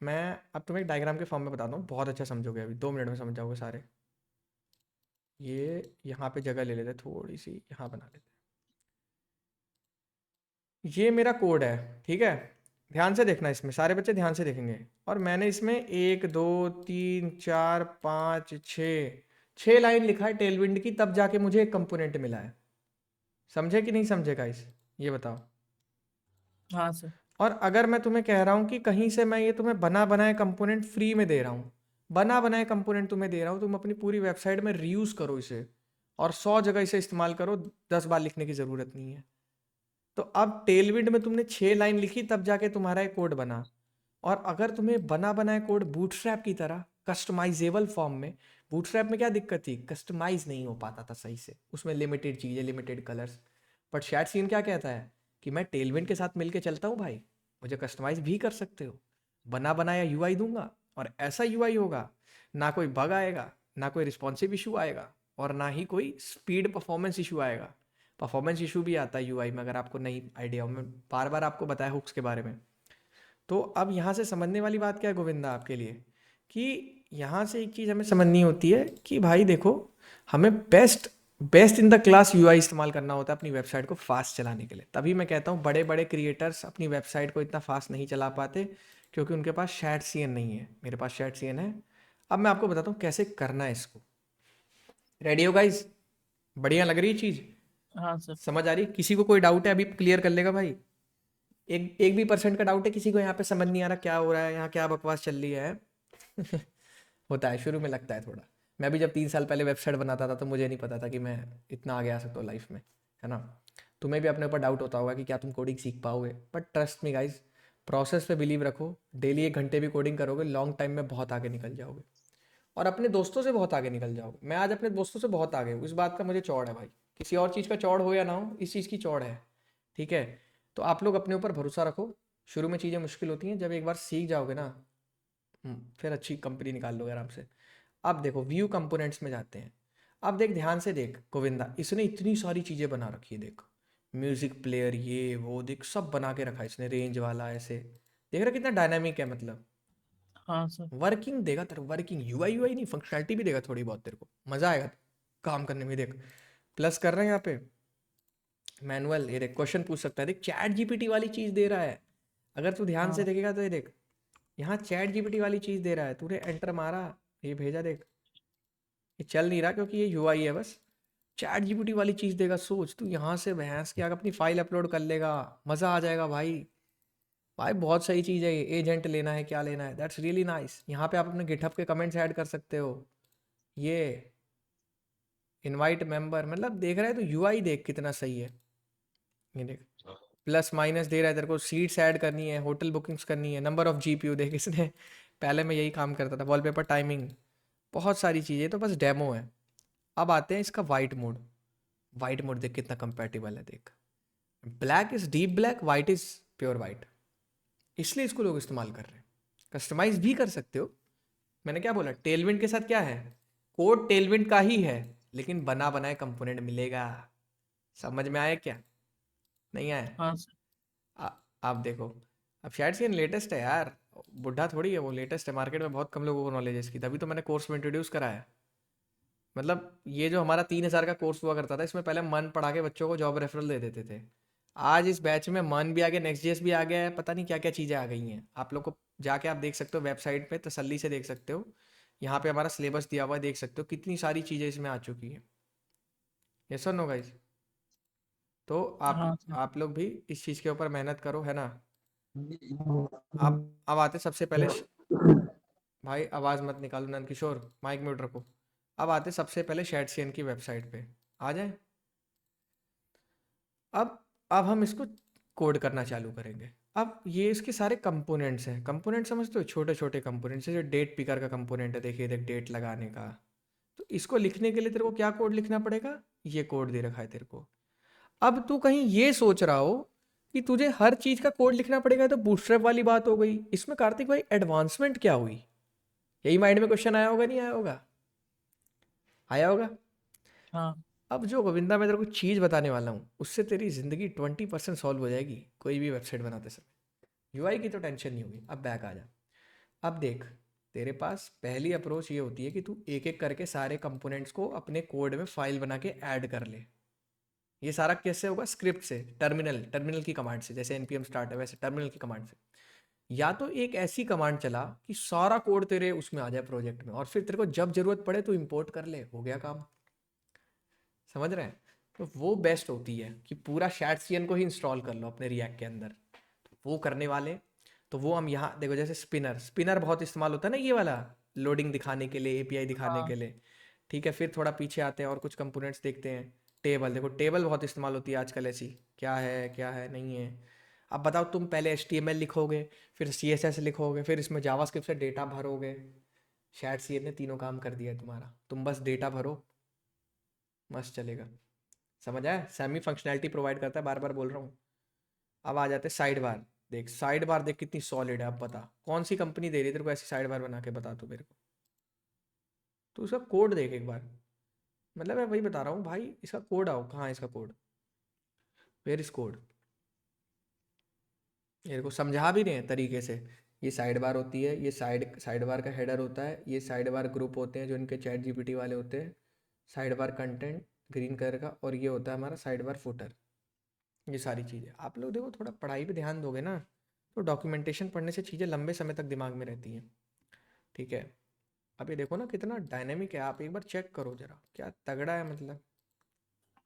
मैं अब तुम्हें एक डायग्राम के फॉर्म में बताता हूँ, बहुत अच्छा समझोगे, अभी 2 मिनट में समझ जाओगे सारे। ये यहाँ पे जगह ले लेते हैं थोड़ी सी, यहाँ बना लेते हैं। ये मेरा कोड है, ठीक है? ध्यान से देखना, इसमें सारे बच्चे ध्यान से देखेंगे। और मैंने इसमें 1 2 3 4 5 6 लाइन लिखा है टेलविंड की, तब जाके मुझे एक कंपोनेंट मिला है। समझे कि नहीं समझे गाइस? ये बताओ। हाँ सर। और अगर मैं तुम्हें कह रहा हूँ कि कहीं से मैं ये तुम्हें बना बनाए कंपोनेंट फ्री में दे रहा हूँ, बना बनाए कंपोनेंट तुम्हें दे रहा हूँ, तुम अपनी पूरी वेबसाइट में रीयूज़ करो इसे, और 100 जगह इसे इस्तेमाल करो, 10 बार लिखने की ज़रूरत नहीं है। तो अब टेलविंड में तुमने 6 लाइन लिखी, तब जाके तुम्हारा एक कोड बना। और अगर तुम्हें बना बनाए कोड बूटस्ट्रैप की तरह कस्टमाइजेबल फॉर्म में, बूटस्ट्रैप में क्या दिक्कत थी? कस्टमाइज नहीं हो पाता था सही से, उसमें लिमिटेड चीज़ें, लिमिटेड कलर्स। बट शैटसीएन क्या कहता है कि मैं टेलविंड के साथ मिलके चलता हूँ भाई, मुझे कस्टमाइज भी कर सकते हो, बना बनाया यूआई दूंगा, और ऐसा यूआई होगा ना कोई बग आएगा, ना कोई रिस्पॉन्सिव इशू आएगा, और ना ही कोई स्पीड परफॉर्मेंस इशू आएगा। परफॉर्मेंस इशू भी आता है यूआई में, अगर आपको नहीं आइडिया हो। मैं बार बार आपको बताया हुक्स के बारे में। तो अब यहाँ से समझने वाली बात क्या है गोविंदा आपके लिए, कि यहाँ से एक चीज़ हमें समझनी होती है कि भाई देखो, हमें best in the class UI इस्तेमाल करना होता है अपनी वेबसाइट को फास्ट चलाने के लिए। तभी मैं कहता हूँ बड़े बड़े क्रिएटर्स अपनी वेबसाइट को इतना फास्ट नहीं चला पाते, क्योंकि उनके पास शैटसीएन नहीं है। मेरे पास शैटसीएन है। अब मैं आपको बताता हूँ कैसे करना है इसको। रेडी हो गाइस? बढ़िया लग रही है चीज़? हाँ सर। समझ आ रही है? किसी को कोई डाउट है? अभी क्लियर कर लेगा भाई। एक भी % का डाउट है किसी को? यहाँ पे समझ नहीं आ रहा क्या हो रहा है, यहाँ क्या बकवास चल रही है? होता है, शुरू में लगता है थोड़ा। मैं भी जब 3 साल पहले वेबसाइट बनाता था तो मुझे नहीं पता था कि मैं इतना आगे आ सकता हूँ लाइफ में, है ना? तुम्हें भी अपने ऊपर डाउट होता होगा कि क्या तुम कोडिंग सीख पाओगे, but trust me guys, process पे बिलीव रखो। डेली 1 घंटे भी कोडिंग करोगे, लॉन्ग टाइम में बहुत आगे निकल जाओगे, और अपने दोस्तों से बहुत आगे निकल जाओगे। मैं आज अपने दोस्तों से बहुत आगे हूँ, इस बात का मुझे चौड़ है भाई। किसी और चीज़ का चौड़ हो या ना हो, इस चीज़ की चौड़ है, ठीक है? तो आप लोग अपने ऊपर भरोसा रखो। शुरू में चीज़ें मुश्किल होती हैं, जब एक बार सीख जाओगे ना, फिर अच्छी कंपनी निकाल लोगे आराम से। अब देखो, व्यू कंपोनेंट्स में जाते हैं। अब देख, ध्यान से देख गोविंदा, इसने इतनी सारी चीज़ें बना रखी है। देख, म्यूजिक प्लेयर, ये वो, देख सब बना के रखा है इसने, रेंज वाला ऐसे। देख रहा कितना डायनामिक है, मतलब हाँ सर। वर्किंग देगा तेरे, वर्किंग यूआई नहीं, फंक्शनैलिटी भी देगा थोड़ी बहुत, तेरे को मजा आएगा काम करने में। देख, प्लस कर रहे हैं यहाँ पे मैनुअल, ये देख क्वेश्चन पूछ सकता है। देख, चैट जीपीटी वाली चीज़ दे रहा है, अगर तू ध्यान से हाँ। देखेगा तो। ये देख, यहाँ चैट जीपीटी वाली चीज़ दे रहा है, तूने एंटर मारा, ये भेजा, देख ये चल नहीं रहा क्योंकि ये यूआई है बस। चैट जीपीटी वाली चीज़ देगा, सोच तू यहाँ से भैंस के आगे अपनी फाइल अपलोड कर लेगा, मज़ा आ जाएगा भाई। भाई बहुत सही चीज़ है ये। एजेंट लेना है, क्या लेना है, दैट्स रियली नाइस। यहाँ पे आप अपने गिटहब के कमेंट्स ऐड कर सकते हो। ये इनवाइट मेंबर, मतलब देख रहा है तो यूआई देख कितना सही है। ये देख, प्लस माइनस दे रहा है तेरे को, सीट्स ऐड करनी है, होटल बुकिंग्स करनी है, नंबर ऑफ जीपीयू देख इसने। पहले मैं यही काम करता था, वॉलपेपर टाइमिंग, बहुत सारी चीज़ें। तो बस डेमो है। अब आते हैं इसका वाइट मोड। वाइट मोड देख कितना कंपैटिबल है। देख, black is deep black, white is pure white, इसलिए इसको लोग इस्तेमाल कर रहे हैं। कस्टमाइज भी कर सकते हो, मैंने क्या बोला, टेलविंड के साथ क्या है, कोड टेलविंड का ही है, लेकिन बना बनाए कंपोनेंट मिलेगा। समझ में आया क्या? नहीं आया? हाँ सर। आप देखो, अब शायद से लेटेस्ट है यार, बुढ़ा थोड़ी है वो, लेटेस्ट है, मार्केट में बहुत कम लोगों को नॉलेज है इसकी, तभी तो मैंने कोर्स में इंट्रोड्यूस कराया। मतलब ये जो हमारा 3,000 का कोर्स हुआ करता था, इसमें पहले मन पढ़ा के बच्चों को जॉब रेफरल दे देते थे। आज इस बैच में मन भी आ गया, नेक्स्ट जेएस भी आ गया है, पता नहीं क्या क्या चीज़ें आ गई हैं। आप लोग को जाके आप देख सकते हो वेबसाइट पे, तसल्ली से देख सकते हो, यहाँ पे हमारा सिलेबस दिया हुआ है, देख सकते हो कितनी सारी चीज़ें इसमें आ चुकी हैं। यस और नो गाइस? तो हाँ सर। आप लोग भी इस चीज़ के ऊपर मेहनत करो, है ना। अब आते सबसे पहले भाई आवाज़ मत निकालो नंद किशोर, माइक म्यूट रखो। अब आते सबसे पहले शेडसीएन की वेबसाइट पे आ जाए। अब हम इसको कोड करना चालू करेंगे। अब ये इसके सारे कंपोनेंट्स हैं, कंपोनेंट समझते हो, छोटे छोटे कंपोनेंट्स, जैसे डेट पिकर का कंपोनेंट है, देखिए देख, डेट लगाने का। तो इसको लिखने के लिए तेरे को क्या कोड लिखना पड़ेगा, ये कोड दे रखा है तेरे को। अब तू कहीं ये सोच रहा हो कि तुझे हर चीज़ का कोड लिखना पड़ेगा, तो बूटस्ट्रैप वाली बात हो गई। इसमें कार्तिक भाई एडवांसमेंट क्या हुई, यही माइंड में क्वेश्चन आया होगा, नहीं आया होगा? आया होगा। हाँ अब जो गोविंदा मैं तेरे को चीज़ बताने वाला हूँ, उससे तेरी ज़िंदगी 20% सॉल्व हो जाएगी कोई भी वेबसाइट बनाते समय। यूआई की तो टेंशन नहीं होगी। अब बैक आ जा। अब देख, तेरे पास पहली अप्रोच ये होती है कि तू एक एक करके सारे कंपोनेंट्स को अपने कोड में फाइल बना के ऐड कर ले। ये सारा कैसे होगा, स्क्रिप्ट से, टर्मिनल की कमांड से, जैसे npm स्टार्ट है वैसे टर्मिनल की कमांड से। या तो एक ऐसी कमांड चला कि सारा कोड तेरे उसमें आ जाए प्रोजेक्ट में, और फिर तेरे को जब जरूरत पड़े तो इंपोर्ट कर ले, हो गया काम। समझ रहे हैं? तो वो बेस्ट होती है कि पूरा शैटसीएन को ही इंस्टॉल कर लो अपने रिएक्ट के अंदर। तो वो करने वाले, तो वो हम यहाँ देखो, जैसे स्पिनर बहुत इस्तेमाल होता है ना, ये वाला लोडिंग दिखाने के लिए, एपीआई दिखाने हाँ के लिए। ठीक है, फिर थोड़ा पीछे आते हैं और कुछ कंपोनेंट्स देखते हैं। टेबल देखो, टेबल बहुत इस्तेमाल होती है आजकल, ऐसी क्या है नहीं है। अब बताओ, तुम पहले HTML लिखोगे, फिर CSS लिखोगे, फिर इसमें जावास्क्रिप्ट से डेटा भरोगे। शैटसीएन ने तीनों काम कर दिया है तुम्हारा, तुम बस डेटा भरो, मस्त चलेगा। समझ आया? सेमी फंक्शनैलिटी प्रोवाइड करता है, बार बार बोल रहा हूँ। अब आ जाते साइड बार। देख साइड बार, देख कितनी सॉलिड है। अब बता कौन सी कंपनी दे रही है तेरे को ऐसी साइड बार बना के, बता तू मेरे को। तो उसका कोड देख एक बार, मतलब मैं वही बता रहा हूँ भाई, इसका कोड आओ, कहाँ है इसका कोड, वेयर इज कोड। मेरे को समझा भी रहे हैं तरीके से। ये साइड बार होती है, ये साइड बार का हेडर होता है, ये साइड बार ग्रुप होते हैं जो इनके चैट जीपीटी वाले होते हैं, side bar content green colour का, और ये होता है हमारा साइड बार फुटर। ये सारी चीज़ें आप लोग देखो, थोड़ा पढ़ाई पे ध्यान दोगे ना, तो डॉक्यूमेंटेशन पढ़ने से चीज़ें लंबे समय तक दिमाग में रहती हैं। ठीक है, अब ये देखो ना कितना डायनेमिक है, आप एक बार चेक करो जरा, क्या तगड़ा है मतलब।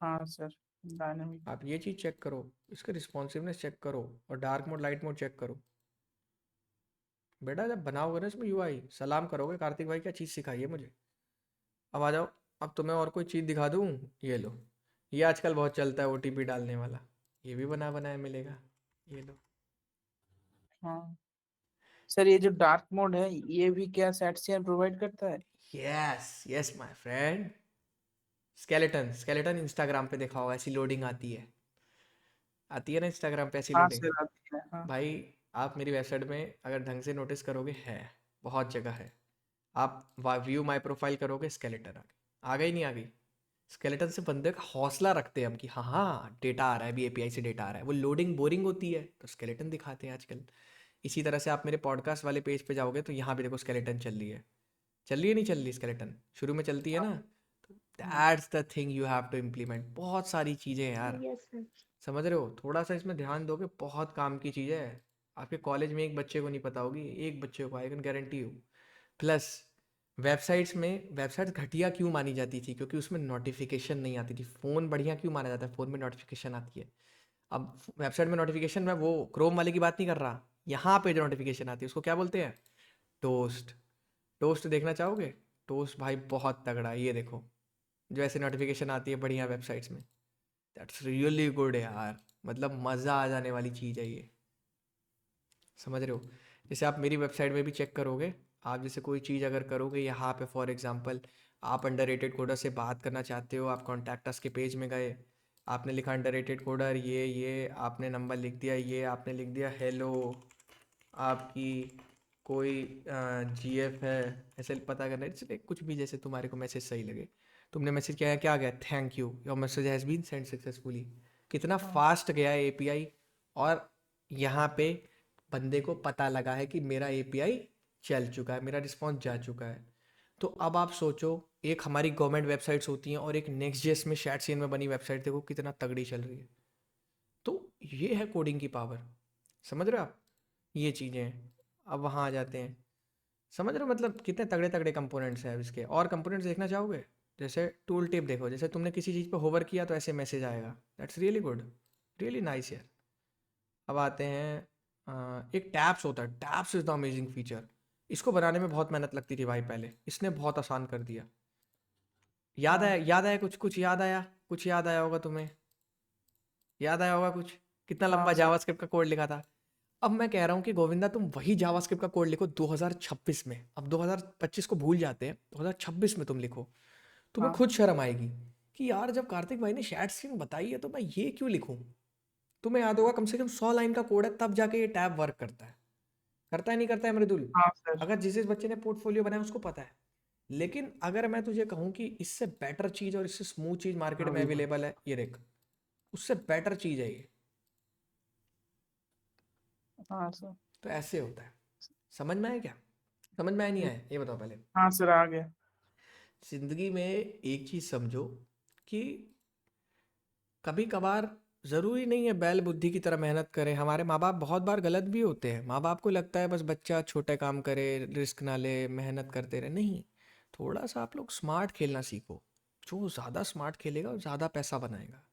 हाँ सर, डायनेमिक। आप ये चीज़ चेक करो, इसका रिस्पॉन्सिवनेस चेक करो, और dark mode light mode check करो। बेटा जब बनाओगे ना इसमें यूआई, सलाम करोगे कार्तिक भाई क्या चीज़ सिखाई है मुझे। अब आ जाओ, अब तुम्हें और कोई चीज़ दिखा दूँ। ये लो, ये आजकल बहुत चलता है OTP डालने वाला, ये भी बना बनाया मिलेगा, ये लो। हाँ सर, ये जो डार्क मोड है ये भी क्या सैटसीएन प्रोवाइड करता है? Yes yes my friend. Skeleton Instagram पे देखा होगा, ऐसी लोडिंग आती है ना इंस्टाग्राम पे, ऐसी हाँ लोडिंग। सर, आती है। हाँ भाई आप मेरी वेबसाइट में अगर ढंग से नोटिस करोगे, है बहुत जगह है। आप व्यू माई प्रोफाइल करोगे, स्केलेटन आ गई नहीं आ गई। स्केलेटन से बंदे का हौसला रखते हैं हम कि हाँ हाँ डेटा आ रहा है, अभी एपीआई से डेटा आ रहा है। वो लोडिंग बोरिंग होती है तो स्केलेटन दिखाते हैं आजकल। इसी तरह से आप मेरे पॉडकास्ट वाले पेज पे जाओगे तो यहाँ भी देखो स्केलेटन चल रही है, चल रही है नहीं चल रही स्केलेटन, शुरू में चलती है ना। That's the thing you have to implement. बहुत सारी चीज़ें हैं यार, यस सर। समझ रहे हो, थोड़ा सा इसमें ध्यान दोगे, बहुत काम की चीज़ है। आपके कॉलेज में एक बच्चे को नहीं पता होगी, एक बच्चे को, I can guarantee you. Plus websites घटिया क्यों मानी जाती थी, क्योंकि उसमें नोटिफिकेशन नहीं आती थी। फ़ोन बढ़िया क्यों माना जाता है, फ़ोन में नोटिफिकेशन आती है। अब वेबसाइट में नोटिफिकेशन, मैं वो क्रोम वाले की बात नहीं कर रहा, यहाँ पे जो नोटिफिकेशन आती है उसको क्या बोलते हैं, टोस्ट। टोस्ट देखना चाहोगे? टोस्ट भाई बहुत तगड़ा है, ये देखो जो ऐसे नोटिफिकेशन आती है बढ़िया वेबसाइट्स में, दैट्स रियली गुड यार, मतलब मज़ा आ जाने वाली चीज़ है ये। समझ रहे हो? जैसे आप मेरी वेबसाइट में भी चेक करोगे, आप जैसे कोई चीज़ अगर करोगे यहाँ पे, फॉर एग्जांपल आप अंडररेटेड कोडर से बात करना चाहते हो, आप कॉन्टैक्ट अस के पेज में गए, आपने लिखा अंडररेटेड कोडर, ये आपने नंबर लिख दिया, ये आपने लिख दिया हेलो, आपकी कोई जीएफ है, ऐसे पता करना है। चलिए कुछ भी जैसे तुम्हारे को मैसेज सही लगे, तुमने मैसेज किया है, क्या गया, thank you your message has been send successfully. कितना हाँ फास्ट गया है एपीआई, और यहाँ पे बंदे को पता लगा है कि मेरा एपीआई चल चुका है, मेरा रिस्पॉन्स जा चुका है। तो अब आप सोचो, एक हमारी गवर्नमेंट वेबसाइट्स होती हैं और एक नेक्स्ट जेस में शैटसीएन में बनी वेबसाइट, देखो कितना तगड़ी चल रही है। तो ये है कोडिंग की पावर, समझ रहे हो आप, ये चीज़ें हैं। अब वहाँ आ जाते हैं, समझ रहे हो मतलब कितने तगड़े तगड़े कंपोनेंट्स हैं अब इसके। और कंपोनेंट्स देखना चाहोगे, जैसे टूल टिप देखो, जैसे तुमने किसी चीज़ पर होवर किया तो ऐसे मैसेज आएगा, that's really good, really nice यार। अब आते हैं एक टैब्स होता है, tabs is the amazing feature. इसको बनाने में बहुत मेहनत लगती थी भाई पहले, इसने बहुत आसान कर दिया। याद आया, हाँ याद आया कुछ याद आया, कुछ याद आया होगा तुम्हें, याद आया होगा कुछ, कितना हाँ लंबा सर जावास्क्रिप्ट का कोड लिखा था। अब मैं कह रहा हूँ कि गोविंदा तुम वही जावास्क्रिप्ट का कोड लिखो 2026 में, अब 2025 को भूल जाते हैं, 2026 में तुम लिखो, तुम्हें हाँ खुद शर्म आएगी कि यार जब कार्तिक भाई ने शैटस्क्रीन बताई है तो मैं ये क्यों लिखूं। तुम्हें याद होगा कम से कम 100 लाइन का कोड है, तब जाके ये टैब वर्क करता है नहीं करता है मृदुल। हाँ सर अगर जिस बच्चे ने पोर्टफोलियो बनाया उसको पता है। लेकिन अगर मैं तुझे कहूँ कि इससे बेटर चीज़ और इससे स्मूथ चीज़ मार्केट में अवेलेबल है, ये देख, उससे बेटर चीज़ है ये। हाँ सर तो ऐसे होता है, समझ में आया क्या, समझ में आया नहीं आया, ये बताओ पहले। हाँ सर आ गया। जिंदगी में एक चीज़ समझो कि कभी कभार ज़रूरी नहीं है बैल बुद्धि की तरह मेहनत करें। हमारे माँ बाप बहुत बार गलत भी होते हैं, माँ बाप को लगता है बस बच्चा छोटे काम करे, रिस्क ना ले, मेहनत करते रहे, नहीं, थोड़ा सा आप लोग स्मार्ट खेलना सीखो। जो ज़्यादा स्मार्ट खेलेगा वो ज़्यादा पैसा बनाएगा,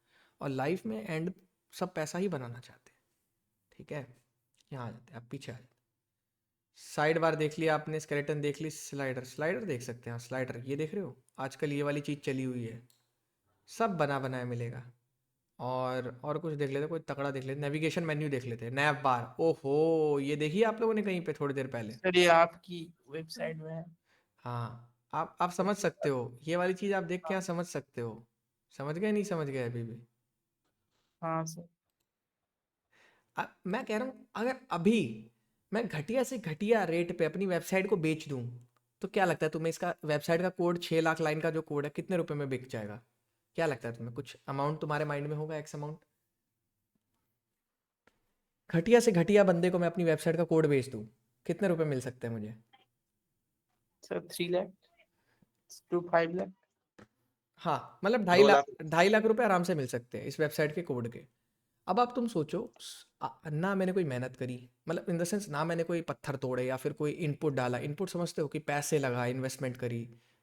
और लाइफ में एंड सब पैसा ही बनाना चाहते हैं, ठीक है। यहाँ आ जाते हैं, आप पीछे आ जाते हैं। साइड बार देख लिया आपने, स्केलेटन देख ली, स्लाइडर, स्लाइडर देख सकते हैं, स्लाइडर ये देख रहे हो, आजकल ये वाली चीज़ चली हुई है, सब बना बनाया मिलेगा। और कुछ देख लेते, कोई तगड़ा देख लेते, नेविगेशन मेन्यू देख लेते हैं, नैव बार, ओहो ये देखिए आप लोगों ने कहीं पे थोड़ी देर पहले। सर ये आपकी वेबसाइट में है। हाँ, आप समझ सकते हो, ये वाली चीज़ आप देख के यहाँ समझ सकते हो, समझ गए नहीं समझ गए अभी भी। हाँ सर मैं कह रहा हूँ अगर अभी मैं घटिया से घटिया रेट पे अपनी वेबसाइट को बेच दूँ, तो क्या लगता है तुम्हें, इसका वेबसाइट का कोड 6 लाख लाइन का जो कोड है कितने रुपए में बिक जाएगा, क्या लगता है तुम्हें, कुछ अमाउंट तुम्हारे माइंड में होगा, एक्स अमाउंट। घटिया से घटिया बंदे को मैं अपनी वेबसाइट का कोड बेच दूँ, कितने रुपए मिल सकते हैं मुझे। Sir 3 lakh to 5 lakh. हाँ मतलब 2 लाख। 2.5 लाख रुपए आराम से मिल सकते हैं इस वेबसाइट के कोड के। अब आप तुम सोचो, ना मैंने कोई मेहनत करी, मतलब इन द सेंस ना मैंने कोई पत्थर तोड़े या फिर कोई इनपुट डाला, इनपुट समझते हो कि पैसे लगा, इन्वेस्टमेंट करी,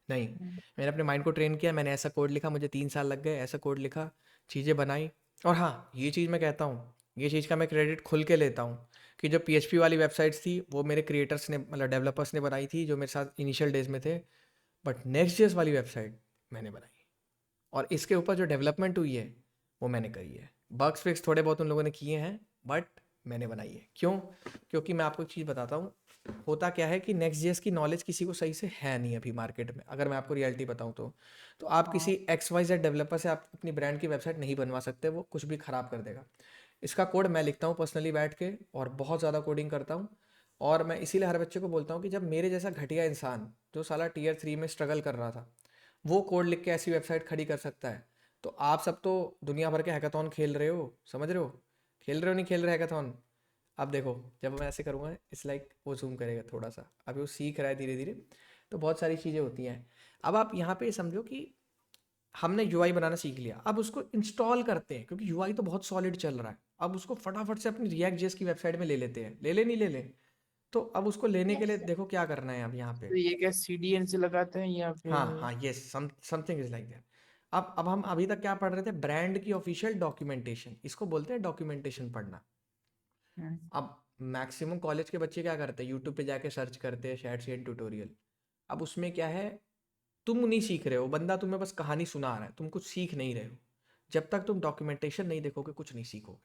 नहीं, मैंने अपने माइंड को ट्रेन किया, मैंने ऐसा कोड लिखा, मुझे 3 साल लग गए, ऐसा कोड लिखा, चीज़ें बनाई। और हाँ ये चीज़ मैं कहता हूँ, ये चीज़ का मैं क्रेडिट खुल के लेता हूँ कि जो PHP वाली वेबसाइट्स थी वो मेरे क्रिएटर्स ने, मतलब डेवलपर्स ने बनाई थी जो मेरे साथ इनिशियल डेज में थे, बट नेक्स्ट जेस वाली वेबसाइट मैंने बनाई, और इसके ऊपर जो डेवलपमेंट हुई है वो मैंने करी है। बग्स फिक्स थोड़े बहुत उन लोगों ने किए हैं, बट मैंने बनाई है। क्यों, क्योंकि मैं आपको एक चीज़ बताता हूँ, होता क्या है कि नेक्स्ट जेएस की नॉलेज किसी को सही से है नहीं अभी मार्केट में, अगर मैं आपको रियलिटी बताऊँ तो आप किसी XYZ डेवलपर से आप अपनी ब्रांड की वेबसाइट नहीं बनवा सकते, वो कुछ भी ख़राब कर देगा। इसका कोड मैं लिखता हूँ पर्सनली बैठ के, और बहुत ज़्यादा कोडिंग करता हूँ, और मैं इसीलिए हर बच्चे को बोलता हूँ कि जब मेरे जैसा घटिया इंसान जो साला Tier 3 में स्ट्रगल कर रहा था वो कोड लिख के ऐसी वेबसाइट खड़ी कर सकता है, तो आप सब तो दुनिया भर के हैकाथॉन खेल रहे हो, समझ रहे हो, खेल रहे हो नहीं खेल रहे हैकाथॉन। अब देखो जब मैं ऐसे करूँगा इट्स लाइक वो जूम करेगा थोड़ा सा, अभी वो सीख रहा है धीरे धीरे, तो बहुत सारी चीज़ें होती हैं। अब आप यहाँ पे समझो कि हमने UI बनाना सीख लिया, अब उसको इंस्टॉल करते हैं क्योंकि UI तो बहुत सॉलिड चल रहा है, अब उसको फटाफट से अपनी React.js की वेबसाइट में ले लेते हैं, ले ले। तो अब उसको लेने के लिए देखो क्या करना है अब यहाँ पे। तो ये क्या CDN से लगाते हैं या फिर? हाँ yes, something is like that. अब हम अभी तक क्या पढ़ रहे थे, ब्रांड की ऑफिशियल डॉक्यूमेंटेशन, इसको बोलते हैं डॉक्यूमेंटेशन पढ़ना। हम्म, अब मैक्सिमम कॉलेज के बच्चे क्या करते हैं, यूट्यूब पे जाके सर्च करते हैं शैटसीएन ट्यूटोरियल। अब उसमें क्या है, तुम नहीं सीख रहे हो, बंदा तुम्हें बस कहानी सुना रहा है, तुम कुछ सीख नहीं रहे हो। जब तक तुम डॉक्यूमेंटेशन नहीं देखोगे कुछ नहीं सीखोगे,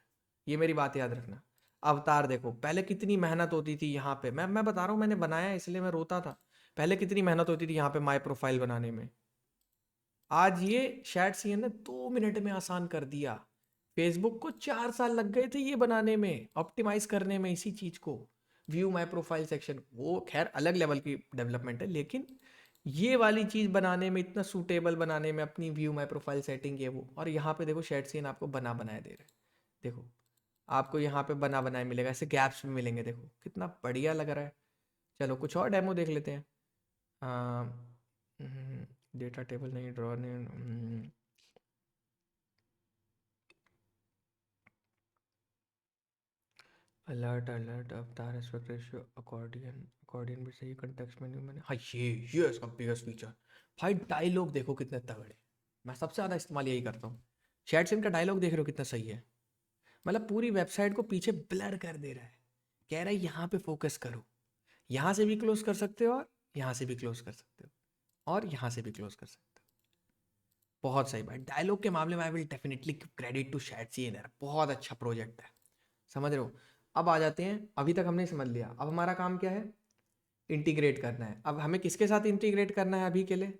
ये मेरी बात याद रखना। अवतार देखो, पहले कितनी मेहनत होती थी यहाँ पे, मैं बता रहा हूँ, मैंने बनाया इसलिए मैं रोता था, पहले कितनी मेहनत होती थी यहाँ पे माई प्रोफाइल बनाने में। आज ये शैट सीएन ने 2 मिनट में आसान कर दिया। फेसबुक को 4 साल लग गए थे ये बनाने में, ऑप्टिमाइज करने में इसी चीज को। व्यू माई प्रोफाइल सेक्शन, वो खैर अलग लेवल की डेवलपमेंट है, लेकिन ये वाली चीज बनाने में, इतना सूटेबल बनाने में, अपनी व्यू माई प्रोफाइल सेटिंग ये वो। और यहाँ पे देखो शैट सीएन आपको बना बनाया दे रहे हैं। देखो आपको यहाँ पे बना बनाया मिलेगा, ऐसे गैप्स भी मिलेंगे। देखो कितना बढ़िया लग रहा है। चलो कुछ और डेमो देख लेते हैं। डेटा टेबल नहीं, ड्रॉ नहीं। अलर्ट अलर्ट अवतार एस्पेक्ट रेशियो अकॉर्डियन भी सही कंटेक्स्ट मेन्यू मैंने, हाँ ये इसका बिगेस्ट फीचर। भाई डायलॉग देखो कितने तगड़े, मैं सबसे ज़्यादा इस्तेमाल यही करता हूँ। शैट सीन का डायलॉग देख रहे हो कितना सही है। मतलब पूरी वेबसाइट को पीछे ब्लर कर दे रहा है, कह रहा है यहाँ पे फोकस करो। यहाँ से भी क्लोज कर सकते हो, और यहाँ से भी क्लोज कर सकते हो, और यहाँ से भी क्लोज कर सकते हो। बहुत सही भाई, डायलॉग के मामले में I will definitely credit to shadcn, बहुत अच्छा प्रोजेक्ट है, समझ रहे हो। अब आ जाते हैं, अभी तक हमने समझ लिया, अब हमारा काम क्या है, इंटीग्रेट करना है। अब हमें किसके साथ इंटीग्रेट करना है अभी के लिए।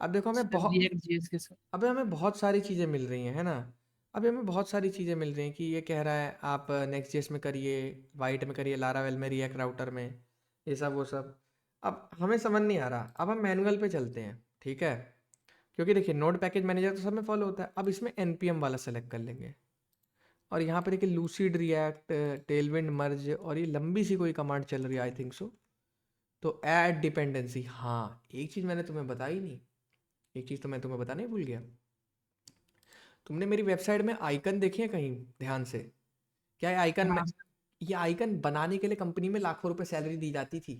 अब देखो हमें बहुत, रिएक्ट जेएस के साथ। अब हमें बहुत सारी चीज़ें मिल रही हैं, है ना। अभी हमें बहुत सारी चीज़ें मिल रही हैं कि ये कह रहा है आप नेक्स्ट जेएस में करिए, वाइट में करिए, लारावेल में, रिएक्ट राउटर में, ये सब वो सब। अब हमें समझ नहीं आ रहा, अब हम मैनुअल पे चलते हैं, ठीक है। क्योंकि देखिए नोड पैकेज मैनेजर तो सब में फॉलो होता है। अब इसमें npm वाला सेलेक्ट कर लेंगे, और यहाँ पे देखिए लूसिड रिएक्ट, टेलविंड मर्ज, और ये लंबी सी कोई कमांड चल रही है आई थिंक सो। तो ऐड डिपेंडेंसी, हाँ एक चीज़ मैंने तुम्हें बताई नहीं, एक चीज़ तो मैं तुम्हें बताना ही भूल गया। तुमने मेरी वेबसाइट में आइकन देखे हैं कहीं ध्यान से? क्या ये आइकन में, हाँ ये आइकन बनाने के लिए कंपनी में लाखों रुपए सैलरी दी जाती थी।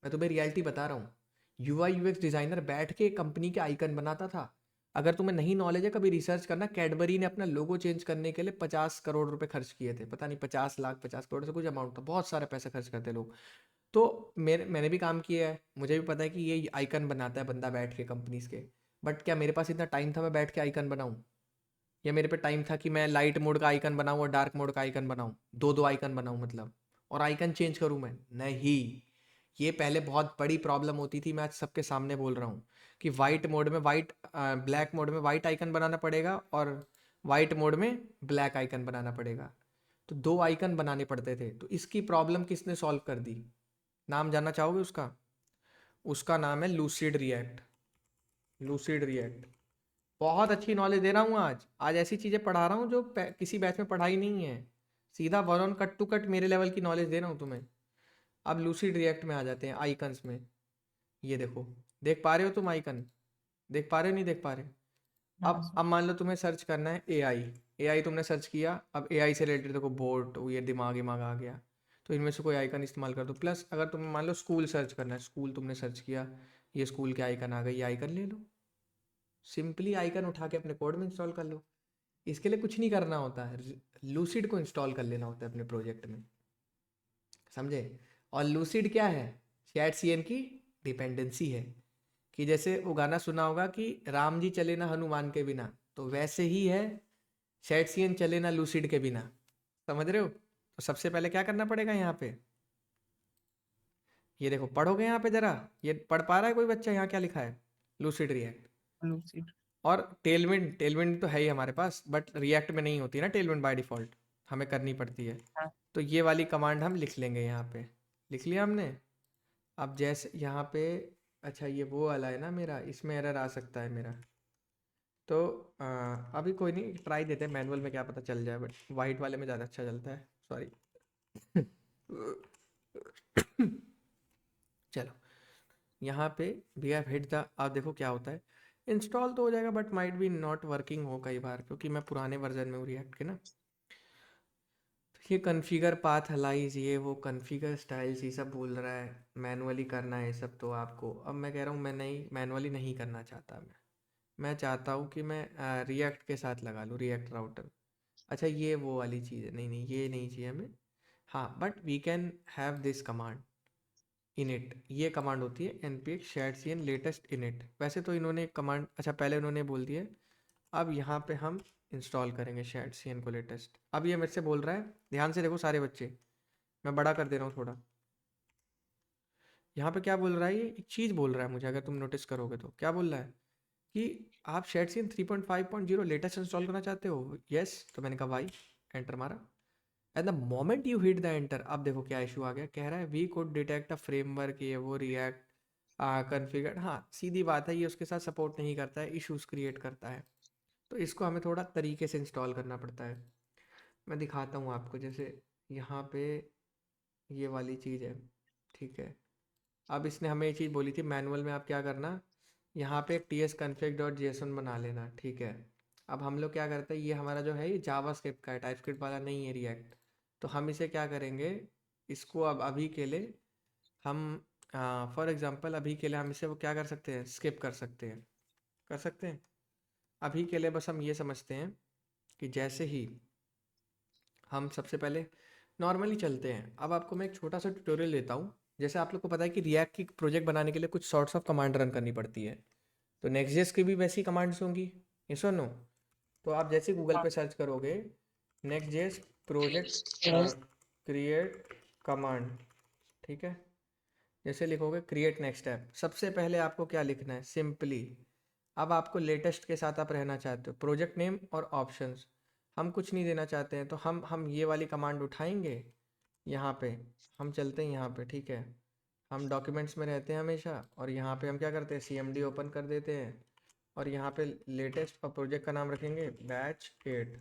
मैं तुम्हें रियलिटी बता रहा हूँ। यूआई यूएक्स डिज़ाइनर बैठ के कंपनी के आइकन बनाता था। अगर तुम्हें नहीं नॉलेज है, कभी रिसर्च करना, कैडबरी ने अपना लोगो चेंज करने के लिए 50 करोड़ रुपए खर्च किए थे। पता नहीं 50 लाख, 50 करोड़ से कुछ अमाउंट था, बहुत सारा पैसा खर्च करते लोग। तो मैंने भी काम किया है, मुझे भी पता है कि ये आइकन बनाता है बंदा बैठ के कंपनीज के। बट क्या मेरे पास इतना टाइम था मैं बैठ के आइकन बनाऊँ? या मेरे पे टाइम था कि मैं लाइट मोड का आइकन बनाऊँ और डार्क मोड का आइकन बनाऊँ, दो दो आइकन बनाऊँ मतलब, और आइकन चेंज करूँ मैं? नहीं। ये पहले बहुत बड़ी प्रॉब्लम होती थी, मैं आज सबके सामने बोल रहा हूँ कि वाइट मोड में वाइट, ब्लैक मोड में वाइट आइकन बनाना पड़ेगा, और वाइट मोड में ब्लैक आइकन बनाना पड़ेगा। तो दो आइकन बनाने पड़ते थे। तो इसकी प्रॉब्लम किसने सॉल्व कर दी? नाम जानना चाहोगे उसका? उसका नाम है लूसिड रिएक्ट। Lucid react. बहुत अच्छी नॉलेज दे रहा हूँ आज। आज ऐसी चीज़ें पढ़ा रहा हूँ जो किसी बैच में पढ़ाई नहीं है। सीधा one on cut to cut मेरे लेवल की नॉलेज दे रहा हूँ तुम्हें। अब लूसिड रिएक्ट में आ जाते हैं, आइकन्स में। ये देखो, देख पा रहे हो तुम आइकन? देख पा रहे हो, नहीं देख पा रहे? अब मान लो तुम्हें सर्च करना है एआई। एआई तुमने सर्च किया, अब एआई से रिलेटेड देखो बोट, ये दिमाग आ गया। तो इनमें से कोई आइकन इस्तेमाल कर दो। प्लस अगर तुम्हें मान लो स्कूल सर्च करना है, स्कूल तुमने सर्च किया, ये स्कूल के आइकन आ गए, ये आइकन ले लो। सिंपली आइकन उठा के अपने कोड में इंस्टॉल कर लो। इसके लिए कुछ नहीं करना होता है, लूसिड को इंस्टॉल कर लेना होता है अपने प्रोजेक्ट में, समझे। और लूसिड क्या है? चैट सीएन की डिपेंडेंसी है। कि जैसे वो गाना सुना होगा कि राम जी चले ना हनुमान के बिना, तो वैसे ही है चैट सीएन चले ना लूसिड के बिना। समझ रहे हो। तो सबसे पहले क्या करना पड़ेगा यहाँ पे, ये देखो पढ़ोगे यहाँ पे जरा, ये पढ़ पा रहा है कोई बच्चा? यहाँ क्या लिखा है? Lucid react. लूसिड। और टेलविंड, टेलविंड तो है ही हमारे पास, बट रिएक्ट में नहीं होती ना टेलविंड बाय डिफॉल्ट, हमें करनी पड़ती है। हाँ। तो ये वाली कमांड हम लिख लेंगे यहाँ पे। लिख लिया हमने। अब जैसे यहाँ पे, अच्छा ये वो वाला है ना मेरा, इसमें एरर आ सकता है मेरा। तो अभी कोई नहीं, ट्राई देते हैं मैनुअल में, क्या पता चल जाए। बट वाइट वाले में ज़्यादा अच्छा चलता है, सॉरी। चलो यहाँ पे वी हैव हिट द, आप देखो क्या होता है। इंस्टॉल तो हो जाएगा but might be not working हो कई बार, क्योंकि मैं पुराने वर्जन में हूँ रिएक्ट के ना। तो ये कन्फिगर पाथ अलाइज, ये वो कन्फिगर स्टाइल्स, ये सब बोल रहा है मैनुअली करना है ये सब। तो आपको अब मैं कह रहा हूँ, मैं नहीं मैनुअली नहीं करना चाहता। मैं चाहता हूँ कि मैं रिएक्ट के साथ लगा लूँ, रिएक्ट राउटर। अच्छा ये वो वाली चीज़ है, नहीं नहीं ये नहीं चाहिए हमें। हाँ but we can have this command init. ये कमांड होती है npx shared cn latest init। वैसे तो इन्होंने कमांड, अच्छा पहले उन्होंने बोल दिया, अब यहाँ पे हम इंस्टॉल करेंगे shared cn को लेटेस्ट। अब ये मेरे से बोल रहा है, ध्यान से देखो सारे बच्चे, मैं बड़ा कर दे रहा हूँ थोड़ा। यहाँ पे क्या बोल रहा है, ये एक चीज़ बोल रहा है मुझे, अगर तुम नोटिस करोगे तो क्या बोल रहा है कि आप शेडसीन 3.5.0 लेटेस्ट इंस्टॉल करना चाहते हो। यस, तो मैंने कहा वाई, एंटर मारा। At the moment you hit the enter, अब देखो क्या इशू आ गया। कह रहा है we could detect a framework, ये वो रिएक्ट कॉन्फ़िगर। हाँ, सीधी बात है, ये उसके साथ सपोर्ट नहीं करता है, इश्यूज क्रिएट करता है। तो इसको हमें थोड़ा तरीके से इंस्टॉल करना पड़ता है। मैं दिखाता हूँ आपको। जैसे यहाँ पे ये वाली चीज़ है, ठीक है। अब इसने हमें ये चीज़ बोली थी मैनुअल में, आप क्या करना, यहाँ पे tsconfig.json बना लेना, ठीक है। अब हम लोग क्या करते हैं, ये हमारा जो है ये जावास्क्रिप्ट का है, टाइपस्क्रिप्ट वाला नहीं है, रिएक्ट। तो हम इसे क्या करेंगे, इसको अब अभी के लिए हम फॉर एग्जांपल अभी के लिए हम इसे वो क्या कर सकते हैं, स्किप कर सकते हैं, कर सकते हैं। अभी के लिए बस हम ये समझते हैं कि जैसे ही हम सबसे पहले नॉर्मली चलते हैं। अब आपको मैं एक छोटा सा ट्यूटोरियल देता हूँ। जैसे आप लोग को पता है कि रिएक्ट की प्रोजेक्ट बनाने के लिए कुछ सॉर्ट्स ऑफ कमांड रन करनी पड़ती है, तो नेक्स्ट.जेएस की भी वैसी कमांड्स होंगी, यस और नो। तो आप जैसे गूगल हाँ पे सर्च करोगे नेक्स्ट.जेएस प्रोजेक्ट क्रिएट कमांड, ठीक है। जैसे लिखोगे क्रिएट नेक्स्ट ऐप, सबसे पहले आपको क्या लिखना है, सिंपली अब आपको लेटेस्ट के साथ आप रहना चाहते हो, प्रोजेक्ट नेम और ऑप्शंस। हम कुछ नहीं देना चाहते हैं, तो हम ये वाली कमांड उठाएंगे। यहाँ पे हम चलते हैं, यहाँ पे ठीक है, हम डॉक्यूमेंट्स में रहते हैं हमेशा, और यहाँ पे हम क्या करते हैं, CMD ओपन कर देते हैं, और यहाँ पे लेटेस्ट और प्रोजेक्ट का नाम रखेंगे बैच 8।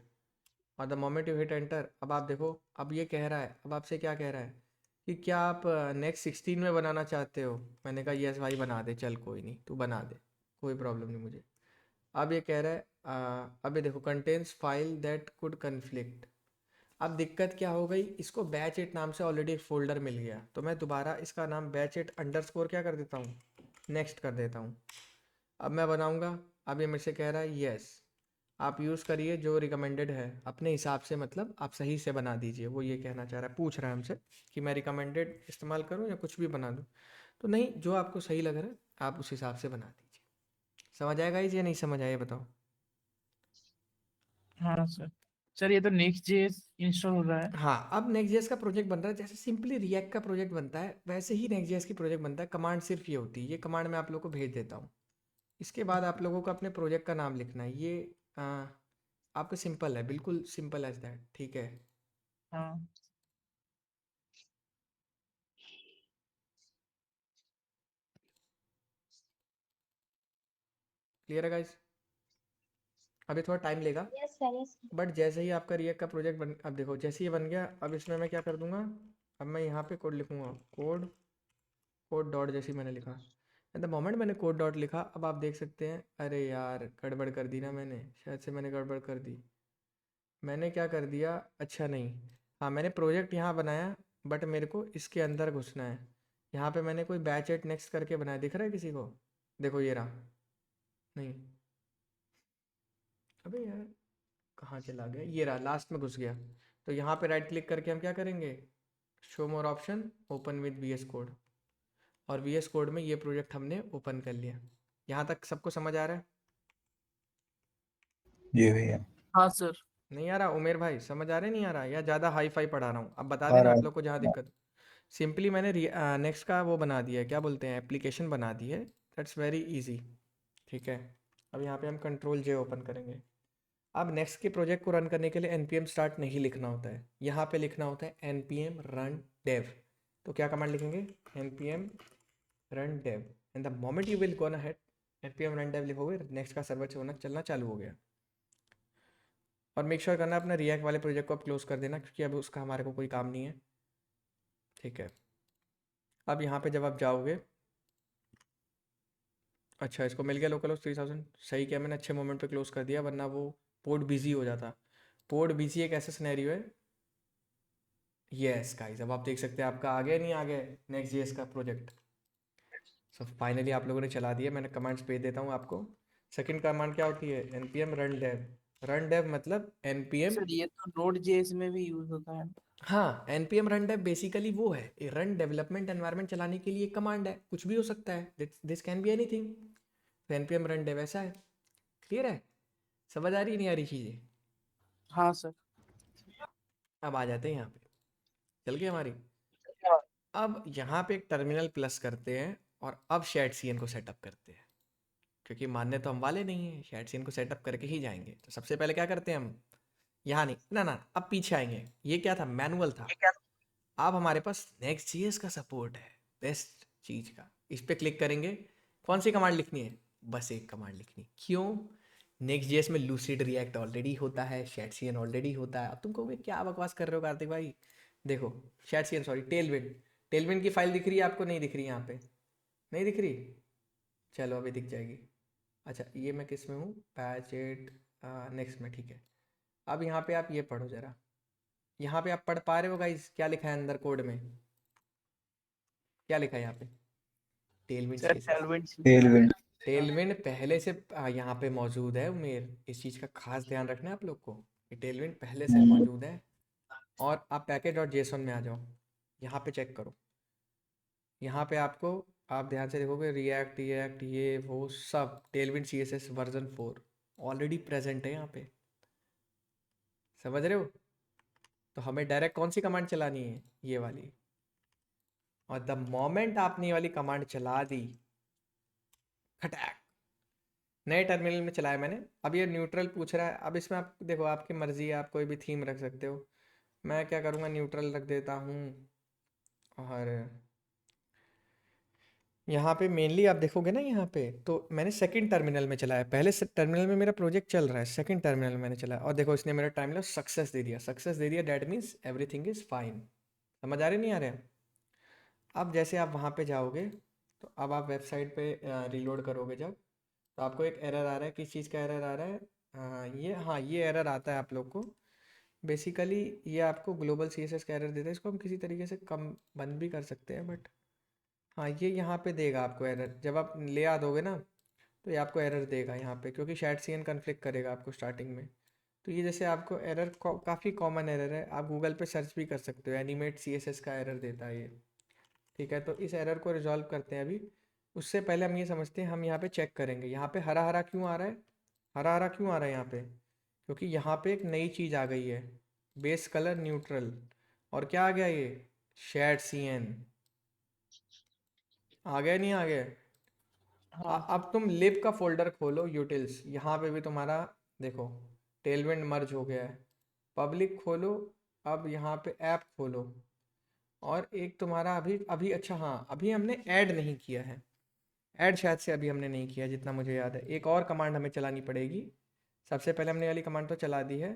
और the moment you hit enter, अब आप देखो, अब ये कह रहा है, अब आपसे क्या कह रहा है कि क्या आप नेक्स्ट 16 में बनाना चाहते हो। मैंने कहा यस भाई बना दे, चल कोई नहीं, तू बना दे, कोई प्रॉब्लम नहीं मुझे। अब ये कह रहा है अब ये देखो contains file that could conflict. अब दिक्कत क्या हो गई, इसको बैच 8 नाम से ऑलरेडी एक फोल्डर मिल गया, तो मैं दोबारा इसका नाम बैच 8 _ क्या कर देता हूँ, नेक्स्ट कर देता हूँ। अब मैं बनाऊँगा, अब ये मेरे से कह रहा है यस आप यूज़ करिए जो रिकमेंडेड है अपने हिसाब से, मतलब आप सही से बना दीजिए। वो ये कहना चाह रहा है, पूछ रहा है हमसे कि मैं रिकमेंडेड इस्तेमाल करूँ या कुछ भी बना दूँ। तो नहीं, जो आपको सही लग रहा है आप उस हिसाब से बना दीजिए। समझ आएगा ये या नहीं समझ आया, बताओ। हाँ सर। सर ये तो नेक्स्ट जेएस इंस्टॉल हो रहा है। हाँ, अब नेक्स्ट.जेएस का प्रोजेक्ट बन रहा है, जैसे सिंपली रिएक्ट का प्रोजेक्ट बनता है वैसे ही नेक्स्ट.जेएस की प्रोजेक्ट बनता है। कमांड सिर्फ ये होती है, ये कमांड मैं आप लोग को भेज देता हूँ। इसके बाद आप लोगों को अपने प्रोजेक्ट का नाम लिखना है। ये आपका सिंपल है, बिल्कुल सिंपल एज दैट, ठीक है। हाँ क्लियर है गाइस, अभी थोड़ा टाइम लेगा, yes sir, yes sir. But जैसे ही आपका रिएक्ट का प्रोजेक्ट बन, अब देखो जैसे ही बन गया, अब इसमें मैं क्या कर दूंगा, अब मैं यहाँ पे कोड लिखूंगा, कोड डॉट, जैसे ही मैंने लिखा, एट द मोमेंट मैंने कोड डॉट लिखा, अब आप देख सकते हैं, अरे यार गड़बड़ कर दी ना मैंने, शायद से मैंने गड़बड़ कर दी। मैंने क्या कर दिया, अच्छा नहीं, हाँ मैंने प्रोजेक्ट यहाँ बनाया, बट मेरे को इसके अंदर घुसना है। यहाँ पे मैंने कोई बैच 8 नेक्स्ट करके बनाया, दिख रहा है किसी को, देखो ये रहा, नहीं, अबे यार कहाँ चला गया, ये रहा, लास्ट में घुस गया। तो यहाँ पे राइट क्लिक करके हम क्या करेंगे, show more option, open with VS code, और VS कोड में ये प्रोजेक्ट हमने ओपन कर लिया। यहाँ तक सबको समझ आ रहा है? जी भैया। हाँ सर। नहीं आ रहा उमेर भाई, समझ आ रहा है नहीं आ रहा, या ज़्यादा हाई फाई पढ़ा रहा हूँ, अब बता आ देना रहा आप है। लोग को जहाँ दिक्कत। सिंपली मैंने नेक्स्ट का वो बना दिया है, क्या बोलते हैं, एप्लीकेशन बना दी है, दैट्स वेरी इजी, ठीक है। अब यहाँ पे हम Ctrl+J ओपन करेंगे। अब नेक्स्ट के प्रोजेक्ट को रन करने के लिए npm start नहीं लिखना होता है, यहाँ पे लिखना होता है npm run dev। तो क्या कमांड लिखेंगे, npm run dev, and the moment you will go ahead npm run dev लिखोगे, नेक्स्ट का सर्वर चलना चालू हो गया। और मेक श्योर करना अपना रिएक्ट वाले प्रोजेक्ट को आप क्लोज कर देना, क्योंकि अब उसका हमारे को कोई काम नहीं है, ठीक है। अब यहाँ पे जब आप जाओगे, अच्छा इसको मिल गया लोकल होस्ट 3000, सही किया मैंने, अच्छे मोमेंट पे क्लोज कर दिया, वरना वो पोर्ट बिजी हो जाता। पोर्ट बिजी एक ऐसा सिनेरियो है। यस गाइस, अब आप देख सकते हैं आपका आ गया नहीं आ गया नेक्स्ट.जेएस का प्रोजेक्ट। सो फाइनली आप लोगों ने चला दिया, मैंने कमांड्स भेज देता हूँ आपको। सेकंड कमांड क्या होती है, npm run dev। Run dev मतलब npm, सर ये तो नोड जेएस में भी यूज होता है। हाँ npm run dev बेसिकली वो है, रन डेवलपमेंट एनवायरनमेंट चलाने के लिए कमांड है, कुछ भी हो सकता है, दिस कैन बी एनीथिंग। तो npm run dev ऐसा है, क्लियर है, समझ आ रही नहीं आ रही चीज़ें। हाँ सर। अब आ जाते हैं यहाँ पे, चल गई हमारी। अब यहाँ पे एक टर्मिनल प्लस करते हैं, और अब शेड CN को सेटअप करते हैं, क्योंकि मानने तो हम वाले नहीं हैं, शायद सीन को सेटअप करके ही जाएंगे। तो सबसे पहले क्या करते हैं हम, यहाँ नहीं ना ना, अब पीछे आएंगे। ये क्या था, मैनुअल था। अब हमारे पास नेक्स्ट जीएस का सपोर्ट है, बेस्ट चीज़ का। इस पर क्लिक करेंगे, कौन सी कमांड लिखनी है, बस एक कमांड लिखनी। क्यों, नेक्स्ट जीएस में लूसिड रिएक्ट ऑलरेडी होता है, शैटसीएन ऑलरेडी होता है। अब तुम कहोगे क्या बकवास कर रहे हो कार्तिक भाई, देखो शैटसीएन सॉरी टेलविंड, टेलविंड की फाइल दिख रही है आपको, नहीं दिख रही यहाँ पे, नहीं दिख रही, चलो अभी दिख जाएगी। अच्छा ये मैं किस में हूँ, पैच एट नेक्स्ट में, ठीक है। अब यहाँ पे आप ये पढ़ो ज़रा, यहाँ पे आप पढ़ पा रहे हो गाइस, क्या लिखा है अंदर कोड में, क्या लिखा है यहाँ पे, Tailwind sir CSS. Tailwind Tailwind पहले से यहाँ पे मौजूद है उमेर, इस चीज़ का खास ध्यान रखना है आप लोग को, कि टेलविंड पहले से मौजूद है। और आप पैकेज डॉट जेसन में आ जाओ, यहाँ पे चेक करो, यहाँ पे आपको, आप ध्यान से देखोगे रिएक्ट ये वो सब Tailwind CSS version 4 already present है यहाँ पे, समझ रहे हो। तो हमें डायरेक्ट कौन सी कमांड चलानी है, ये वाली। और द मोमेंट आपने ये वाली कमांड चला दी, खटैक, नए टर्मिनल में चलाया मैंने। अब ये न्यूट्रल पूछ रहा है, अब इसमें आप देखो आपकी मर्जी है, आप कोई भी थीम रख सकते हो। मैं क्या करूँगा, न्यूट्रल रख देता हूँ। और यहाँ पे मेनली आप देखोगे ना, यहाँ पे तो मैंने सेकंड टर्मिनल में चलाया, पहले से टर्मिनल में मेरा प्रोजेक्ट चल रहा है, सेकंड टर्मिनल में मैंने चलाया। और देखो इसने मेरा टर्मिनल सक्सेस दे दिया, सक्सेस दे दिया, that means everything is fine. समझ आ रहे नहीं आ रहे। अब जैसे आप वहाँ पे जाओगे, तो अब आप वेबसाइट पे रीलोड करोगे जब, तो आपको एक एरर आ रहा है, किस चीज़ का एरर आ रहा है, ये एरर आता है आप लोग को। बेसिकली ये आपको ग्लोबल सीएसएस का एरर देता है, इसको हम किसी तरीके से कम बंद भी कर सकते हैं, बट हाँ ये यहाँ पे देगा आपको एरर, जब आप ले आ दोगे ना, तो ये आपको एरर देगा यहाँ पे, क्योंकि शायद सीएन कन्फ्लिक्ट करेगा आपको स्टार्टिंग में। तो ये जैसे आपको एरर काफ़ी कॉमन एरर है, आप गूगल पे सर्च भी कर सकते हो, एनिमेट सीएसएस का एरर देता है ये, ठीक है। तो इस एरर को रिजॉल्व करते हैं अभी। उससे पहले हम ये समझते हैं, हम यहाँ पे चेक करेंगे, यहाँ पे हरा हरा क्यों आ रहा है, हरा हरा क्यों आ रहा है यहाँ पे, क्योंकि यहाँ पे एक नई चीज़ आ गई है, बेस कलर न्यूट्रल। और क्या आ गया, ये शैटसीएन आ गया, नहीं आ गया। हाँ अब तुम लिब का फोल्डर खोलो, यूटिल्स, यहाँ पे भी तुम्हारा देखो टेलविंड मर्ज हो गया है। पब्लिक खोलो, अब यहाँ पे ऐप खोलो, और एक तुम्हारा अभी अभी अच्छा हाँ अभी हमने ऐड नहीं किया है, ऐड शायद से अभी हमने नहीं किया जितना मुझे याद है। एक और कमांड हमें चलानी पड़ेगी, सबसे पहले हमने वाली कमांड तो चला दी है।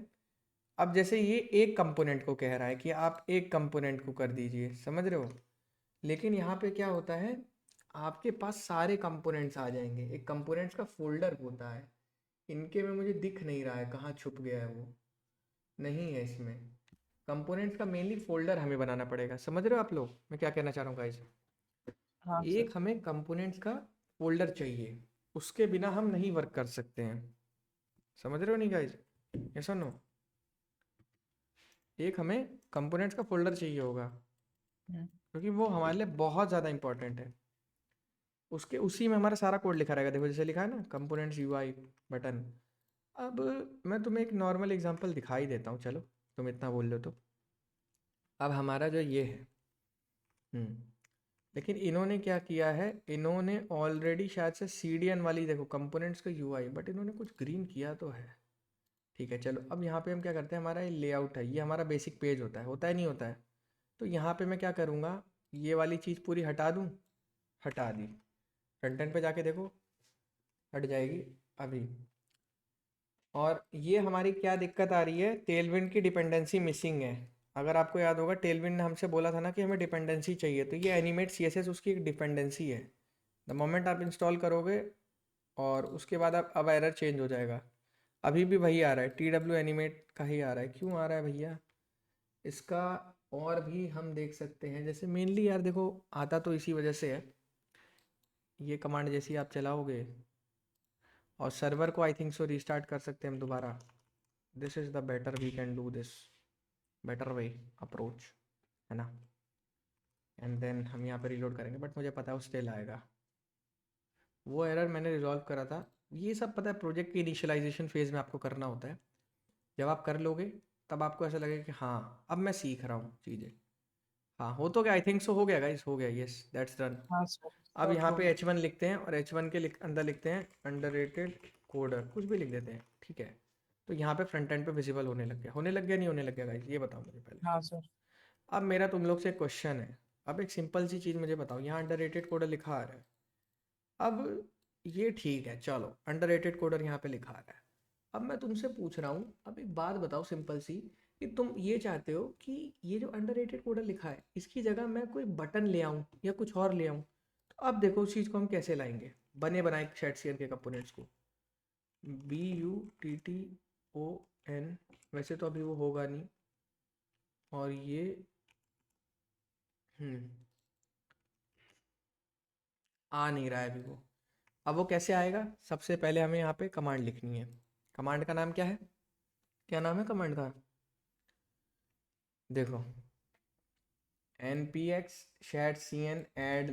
अब जैसे ये एक कंपोनेंट को कह रहा है कि आप एक कंपोनेंट को कर दीजिए, समझ रहे हो, लेकिन यहाँ पे क्या होता है, आपके पास सारे कंपोनेंट्स आ जाएंगे, एक कंपोनेंट्स का फोल्डर होता है, इनके में मुझे दिख नहीं रहा है, कहाँ छुप गया है वो, नहीं है इसमें। कंपोनेंट्स का मेनली फोल्डर हमें बनाना पड़ेगा, समझ रहे हो आप लोग मैं क्या कहना चाह रहा हूँ गाइस। हाँ एक हमें कंपोनेंट्स का फोल्डर चाहिए, उसके बिना हम नहीं वर्क कर सकते हैं, समझ रहे हो नहीं गाइस, यस और नो। एक हमें कंपोनेंट्स का फोल्डर चाहिए होगा, क्योंकि वो हमारे लिए बहुत ज़्यादा इंपॉर्टेंट है। उसके उसी में हमारा सारा कोड लिखा रहेगा, देखो जैसे लिखा है ना कंपोनेंट्स यूआई बटन। अब मैं तुम्हें एक नॉर्मल एग्जांपल दिखाई देता हूँ, चलो तुम इतना बोल लो तो। अब हमारा जो ये है, लेकिन इन्होंने क्या किया है, इन्होंने ऑलरेडी शायद से CDN वाली देखो कंपोनेंट्स का यूआई, बट इन्होंने कुछ ग्रीन किया तो है, ठीक है। चलो अब यहाँ पे हम क्या करते हैं, हमारा ये लेआउट है, ये हमारा बेसिक पेज होता है नहीं होता है। तो यहाँ पे मैं क्या करूँगा, ये वाली चीज़ पूरी हटा दूँ, हटा दी, फ्रंट एंड पे जाके देखो हट जाएगी अभी। और ये हमारी क्या दिक्कत आ रही है, टेलविंड की डिपेंडेंसी मिसिंग है। अगर आपको याद होगा टेलविंड ने हमसे बोला था ना कि हमें डिपेंडेंसी चाहिए, तो ये एनिमेट सीएसएस उसकी एक डिपेंडेंसी है। द मोमेंट आप इंस्टॉल करोगे और उसके बाद आप अब एरर चेंज हो जाएगा। अभी भी वही आ रहा है, TW एनिमेट का ही आ रहा है, क्यों आ रहा है भैया इसका। और भी हम देख सकते हैं, जैसे मेनली यार देखो आता तो इसी वजह से है, ये कमांड जैसी आप चलाओगे और सर्वर को आई थिंक सो रीस्टार्ट कर सकते हैं हम दोबारा। This is the better, we can do this better way approach, है ना। एंड देन हम यहाँ पे रीलोड करेंगे, बट मुझे पता है वो स्टिल आएगा। वो एरर मैंने रिजॉल्व करा था। ये सब पता है प्रोजेक्ट की इनिशियलाइजेशन फेज़ में आपको करना होता है, जब आप कर लोगे तब आपको ऐसा लगेगा कि हाँ अब मैं सीख रहा हूँ चीज़ें। हाँ हो तो गया, आई थिंक सो हो गया गाइस, हो गया, यस दैट्स डन। हाँ सर अब यहाँ पे Platform. H1 लिखते हैं और H1 के अंदर लिखते हैं अंडररेटेड कोडर, कुछ भी लिख देते हैं, ठीक है। तो यहाँ पे फ्रंट एंड पे विजिबल होने लग गया नहीं होने लग गया गाइस, ये बताओ मुझे पहले। हाँ सर। अब मेरा तुम लोग से क्वेश्चन है, अब एक सिंपल सी चीज़ मुझे बताओ, यहाँ अंडररेटेड कोडर लिखा आ रहा है। अब ये ठीक है, चलो अंडररेटेड कोडर यहाँ पे लिखा आ रहा है। अब मैं तुमसे पूछ रहा हूँ, अब एक बात बताओ सिंपल सी, कि तुम ये चाहते हो कि ये जो अंडररेटेड कोडर लिखा है इसकी जगह मैं कोई बटन ले आऊँ या कुछ और ले आऊँ। तो अब देखो उस चीज़ को हम कैसे लाएंगे, बने बनाए शेड्स के कंपोनेंट्स को, BUTTON, वैसे तो अभी वो होगा नहीं, और ये आ नहीं रहा है अभी वो। अब वो कैसे आएगा, सबसे पहले हमें यहाँ पे कमांड लिखनी है। कमांड का नाम क्या है, क्या नाम है कमांड का, देखो npx shadcn add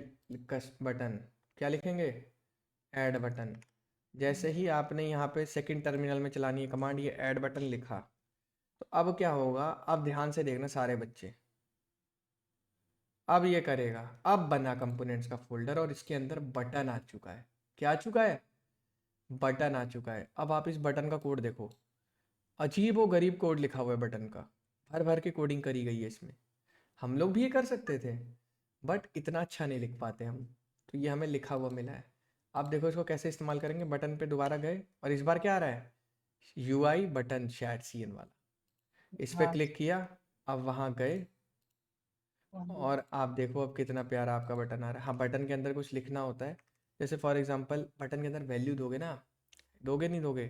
बटन, क्या लिखेंगे, ऐड बटन। जैसे ही आपने यहाँ पे सेकंड टर्मिनल में चलानी है कमांड, ये ऐड बटन लिखा, तो अब क्या होगा, अब ध्यान से देखना सारे बच्चे, अब ये करेगा, अब बना कंपोनेंट्स का फोल्डर और इसके अंदर बटन आ चुका है। क्या आ चुका है, बटन आ चुका है। अब आप इस बटन का कोड देखो, अजीब व गरीब कोड लिखा हुआ है बटन का, भर भर के कोडिंग करी गई है इसमें। हम लोग भी ये कर सकते थे बट इतना अच्छा नहीं लिख पाते हम, तो ये हमें लिखा हुआ मिला है। अब देखो इसको कैसे इस्तेमाल करेंगे, बटन पे दोबारा गए और इस बार क्या आ रहा है, UI बटन shadcn वाला, इस पे हाँ। क्लिक किया, अब वहाँ गए और आप देखो अब कितना प्यारा आपका बटन आ रहा है। हाँ, बटन के अंदर कुछ लिखना होता है, जैसे फॉर एग्जांपल बटन के अंदर वैल्यू दोगे ना, दोगे नहीं दोगे,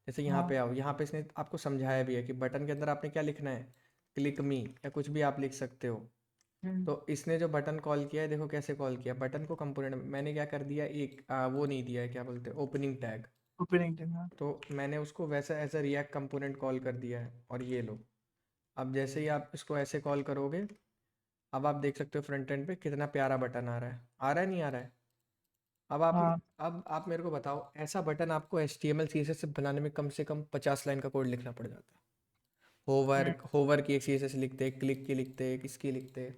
जैसे यहाँ पे आओ, यहाँ पे इसने आपको समझाया भी है कि बटन के अंदर आपने क्या लिखना है, क्लिक मी या कुछ भी आप लिख सकते हो। तो इसने जो बटन कॉल किया है, देखो कैसे कॉल किया बटन को, कंपोनेंट मैंने क्या कर दिया, एक वो नहीं दिया है, क्या बोलते हैं, ओपनिंग टैग, ओपनिंग टेन। तो मैंने उसको वैसा as a React component call कर दिया है। और ये लो, अब जैसे ही आप इसको ऐसे कॉल करोगे, अब आप देख सकते हो फ्रंट एंड पे कितना प्यारा बटन आ रहा है, आ रहा है नहीं आ रहा है। हाँ अब आप मेरे को बताओ, ऐसा बटन आपको HTML CSS से बनाने में कम से कम 50 लाइन का कोड लिखना पड़ जाता है। होवर की एक CSS लिखते, क्लिक की लिखते, किसकी लिखते,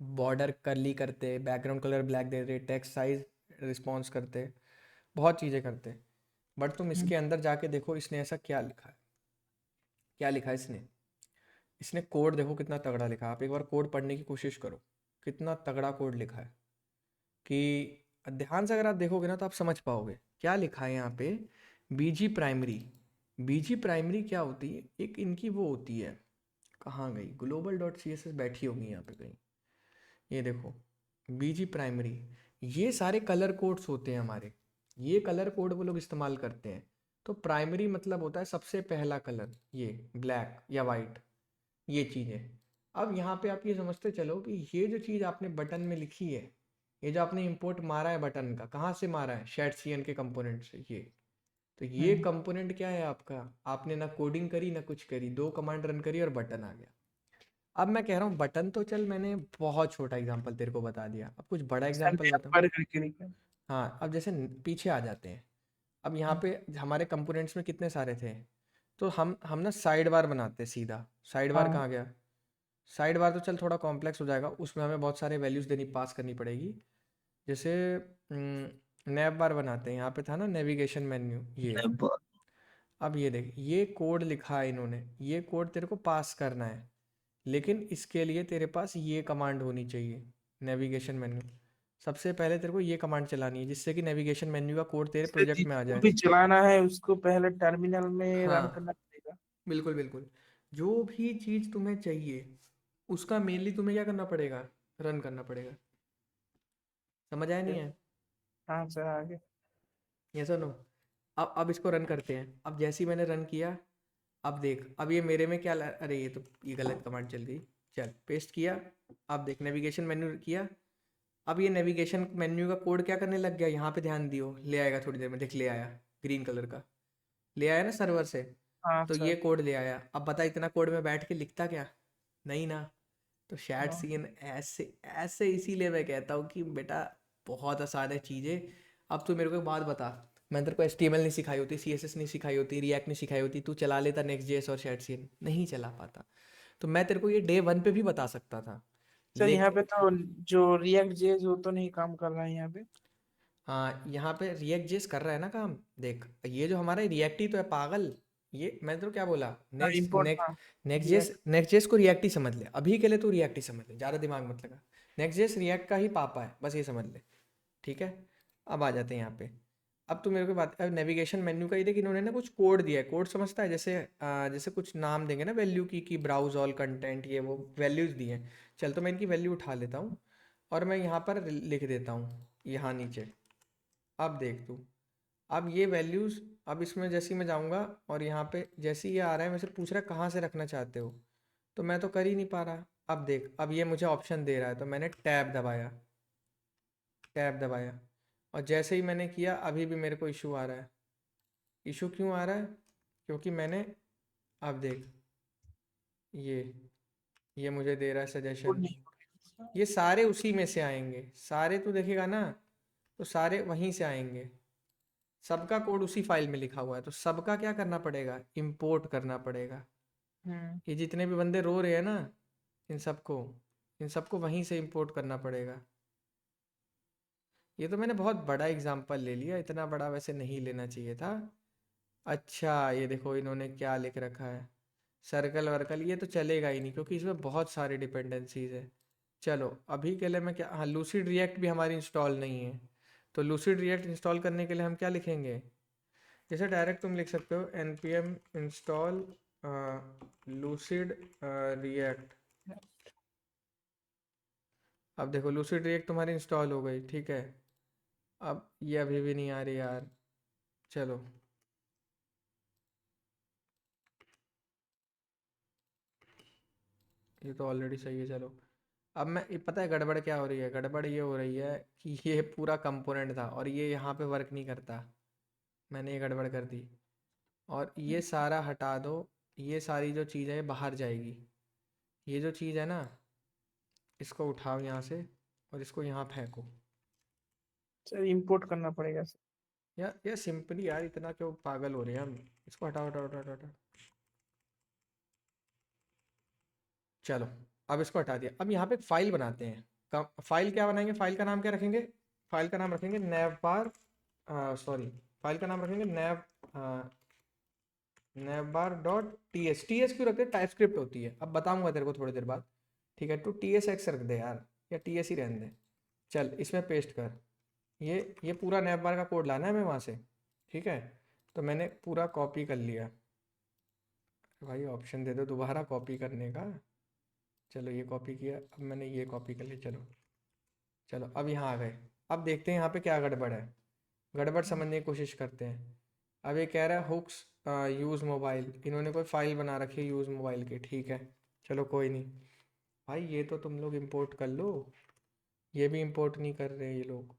बॉर्डर कर्ली करते, बैकग्राउंड कलर ब्लैक दे रहे, टेक्स्ट साइज रिस्पॉन्स करते, बहुत चीज़ें करते। बट तुम इसके अंदर जाके देखो इसने ऐसा क्या लिखा है, क्या लिखा है इसने कोड देखो कितना तगड़ा लिखा है। आप एक बार कोड पढ़ने की कोशिश करो, कितना तगड़ा कोड लिखा है, कि ध्यान से अगर आप देखोगे ना तो आप समझ पाओगे क्या लिखा है यहाँ पे। बीजी प्राइमरी क्या होती है, एक इनकी वो होती है, कहाँ गई, global.css बैठी होगी यहाँ पे कहीं, ये देखो बीजी प्राइमरी, ये सारे कलर कोड्स होते हैं हमारे, ये कलर कोड वो लोग इस्तेमाल करते हैं। तो प्राइमरी मतलब होता है सबसे पहला कलर, ये ब्लैक या वाइट, ये चीज़ें। अब यहाँ पे आप ये समझते चलो कि ये जो चीज़ आपने बटन में लिखी है, ये जो आपने इंपोर्ट मारा है बटन का, कहाँ से मारा है, shadcn के कंपोनेंट से, ये तो ये कंपोनेंट क्या है आपका, आपने ना कोडिंग करी ना कुछ करी, 2 कमांड रन करी और बटन आ गया। अब मैं कह रहा हूँ बटन तो चल, मैंने बहुत छोटा एग्जांपल तेरे को बता दिया, अब कुछ बड़ा एग्जांपल बताऊँ। पढ़ करके लिखा। हाँ, अब जैसे पीछे आ जाते हैं, अब यहाँ पे हमारे कंपोनेंट्स में कितने सारे थे, तो हम ना साइड बार बनाते हैं सीधा, साइड बार हाँ। कहाँ गया, साइड बार तो चल थोड़ा कॉम्प्लेक्स हो जाएगा, उसमें हमें बहुत सारे वैल्यूज़ देनी पास करनी पड़ेगी। जैसे नैब बार बनाते हैं, यहाँ पे था ना नेविगेशन मेन्यू, ये अब ये देख, ये कोड लिखा है इन्होंने, ये कोड तेरे को पास करना है, लेकिन इसके लिए तेरे पास ये कमांड होनी चाहिए, नेविगेशन मेन्यू। सबसे पहले तेरे को ये कमांड चलानी है जिससे कि नेविगेशन मेन्यू का कोड तेरे प्रोजेक्ट में आ जिसको जाए। भी चलाना है उसको पहले टर्मिनल में रन हाँ, करना पड़ेगा। बिल्कुल बिल्कुल, जो भी चीज़ तुम्हें चाहिए उसका मेनली तुम्हें क्या करना पड़ेगा, रन करना पड़ेगा। समझ आया नहीं है, हाँ सर आगे। ये सुनो, अब इसको रन करते हैं। अब जैसे ही मैंने रन किया, अब देख, अब ये मेरे में क्या अरे ये तो ये गलत कमांड चल गई, चल पेस्ट किया। अब देख नेविगेशन मेन्यू किया, अब ये नेविगेशन मेन्यू का कोड क्या करने लग गया, यहाँ पे ध्यान दियो, ले आएगा थोड़ी देर में, देख ले आया, ग्रीन कलर का ले आया ना सर्वर से, हाँ तो ये सर। कोड ले आया। अब बता इतना कोड में बैठ के लिखता क्या, नहीं ना। तो shadcn ऐसे ऐसे इसीलिए मैं कहता हूँ कि बेटा बहुत आसान है चीज़ें। अब तू मेरे को एक बात बता, मैं तेरे को HTML नहीं सिखाई होती, CSS नहीं सिखाई होती, React नहीं सिखाई होती, तू चला लेता Next.js और shadcn, नहीं चला पाता। तो मैं तेरे को ये डे 1 पे भी बता सकता था, सर यहाँ लेकिन पे तो जो रिएक्ट जेएस वो तो नहीं काम कर रहा है यहाँ पे। यहाँ पे रिएक्ट जेस कर रहा है ना काम। देख, ये जो हमारा रिएक्ट ही तो है पागल। ये मैं तो क्या बोला, नेक्स्ट इम्पोर्ट नेक्स्ट हाँ नेक्स्ट जेस को रिएक्ट ही समझ ले, अभी के लिए तू रिएक्ट ही समझ ले, ज़्यादा दिमाग मत लगा। नेक्स्ट जेस रिएक्ट का ही पापा है, बस ये समझ ले। ठीक है, अब आ जाते हैं यहाँ पे। अब तू मेरे को बात, अब नेविगेशन मेन्यू का ही देख, इन्होंने ना कुछ कोड दिया है। कोड समझता है, जैसे जैसे कुछ नाम देंगे ना वैल्यू की, कि ब्राउज ऑल कंटेंट, ये वो वैल्यूज़ दी हैं। चल, तो मैं इनकी वैल्यू उठा लेता हूँ और मैं यहाँ पर लिख देता हूँ यहाँ नीचे। अब देख तू, अब ये वैल्यूज़, अब इसमें जैसे ही मैं जाऊँगा और यहाँ पे जैसे ही ये आ रहा है, मेरे से पूछ रहा है कहाँ से रखना चाहते हो, तो मैं तो कर ही नहीं पा रहा। अब देख, अब ये मुझे ऑप्शन दे रहा है, तो मैंने टैब दबाया और जैसे ही मैंने किया, अभी भी मेरे को इशू आ रहा है। इशू क्यों आ रहा है? क्योंकि मैंने, अब देख, ये मुझे दे रहा है कोड सजेशन। नहीं ये सारे उसी में से आएंगे, सारे तू देखेगा ना तो सारे वहीं से आएंगे। सबका कोड उसी फाइल में लिखा हुआ है, तो सबका क्या करना पड़ेगा, इंपोर्ट करना पड़ेगा। ये जितने भी बंदे रो रहे हैं ना, इन सबको वहीं से इंपोर्ट करना पड़ेगा। ये तो मैंने बहुत बड़ा एग्जाम्पल ले लिया, इतना बड़ा वैसे नहीं लेना चाहिए था। अच्छा, ये देखो इन्होंने क्या लिख रखा है, सर्कल वर्कल, ये तो चलेगा ही नहीं क्योंकि इसमें बहुत सारी डिपेंडेंसीज है। चलो, अभी के लिए मैं क्या, हाँ, लूसिड रिएक्ट भी हमारी इंस्टॉल नहीं है, तो लूसिड रिएक्ट इंस्टॉल करने के लिए हम क्या लिखेंगे, जैसे डायरेक्ट तुम लिख सकते हो npm इंस्टॉल लूसिड रिएक्ट। अब देखो लूसिड रिएक्ट तुम्हारी इंस्टॉल हो गई, ठीक है। अब ये अभी भी नहीं आ रही यार। चलो, ये तो ऑलरेडी सही है। चलो, अब मैं, ये पता है गड़बड़ क्या हो रही है, गड़बड़ ये हो रही है कि ये पूरा कंपोनेंट था और ये यहाँ पे वर्क नहीं करता। मैंने ये गड़बड़ कर दी, और ये सारा हटा दो। ये सारी जो चीज़ है ये बाहर जाएगी। ये जो चीज़ है ना, इसको उठाओ यहाँ से और इसको यहाँ फेंको। सर इम्पोर्ट करना पड़ेगा सर। यार सिंपली यार, इतना क्यों पागल हो रहे हैं हम। इसको हटाओ हटाओ हटाओ हटाओ हटाओ। चलो, अब इसको हटा दिया। अब यहाँ पे एक फाइल बनाते हैं। फाइल क्या बनाएंगे, फाइल का नाम क्या रखेंगे, फाइल का नाम रखेंगे नैवबार, सॉरी, फाइल का नाम रखेंगे navbar dot T S. T S क्यों रखते हैं, टाइपस्क्रिप्ट होती है, अब बताऊंगा तेरे को थोड़ी देर बाद। ठीक है, तो टी एस एक्स रख दे यार, या टी एस ही रहने दे। चल, इसमें पेस्ट कर। ये पूरा नैवबार का कोड लाना है हमें वहाँ से। ठीक है, तो मैंने पूरा कॉपी कर लिया। भाई ऑप्शन दे दो दोबारा कॉपी करने का। चलो, ये कॉपी किया, अब मैंने ये कॉपी कर लिया। चलो चलो, अब यहाँ आ गए। अब देखते हैं यहाँ पे क्या गड़बड़ है, गड़बड़ समझने की कोशिश करते हैं। अब ये कह रहा है हुक्स यूज़ मोबाइल, इन्होंने कोई फाइल बना रखी है यूज़ मोबाइल की। ठीक है, चलो कोई नहीं भाई, ये तो तुम लोग इंपोर्ट कर लो, ये भी इंपोर्ट नहीं कर रहे ये लोग।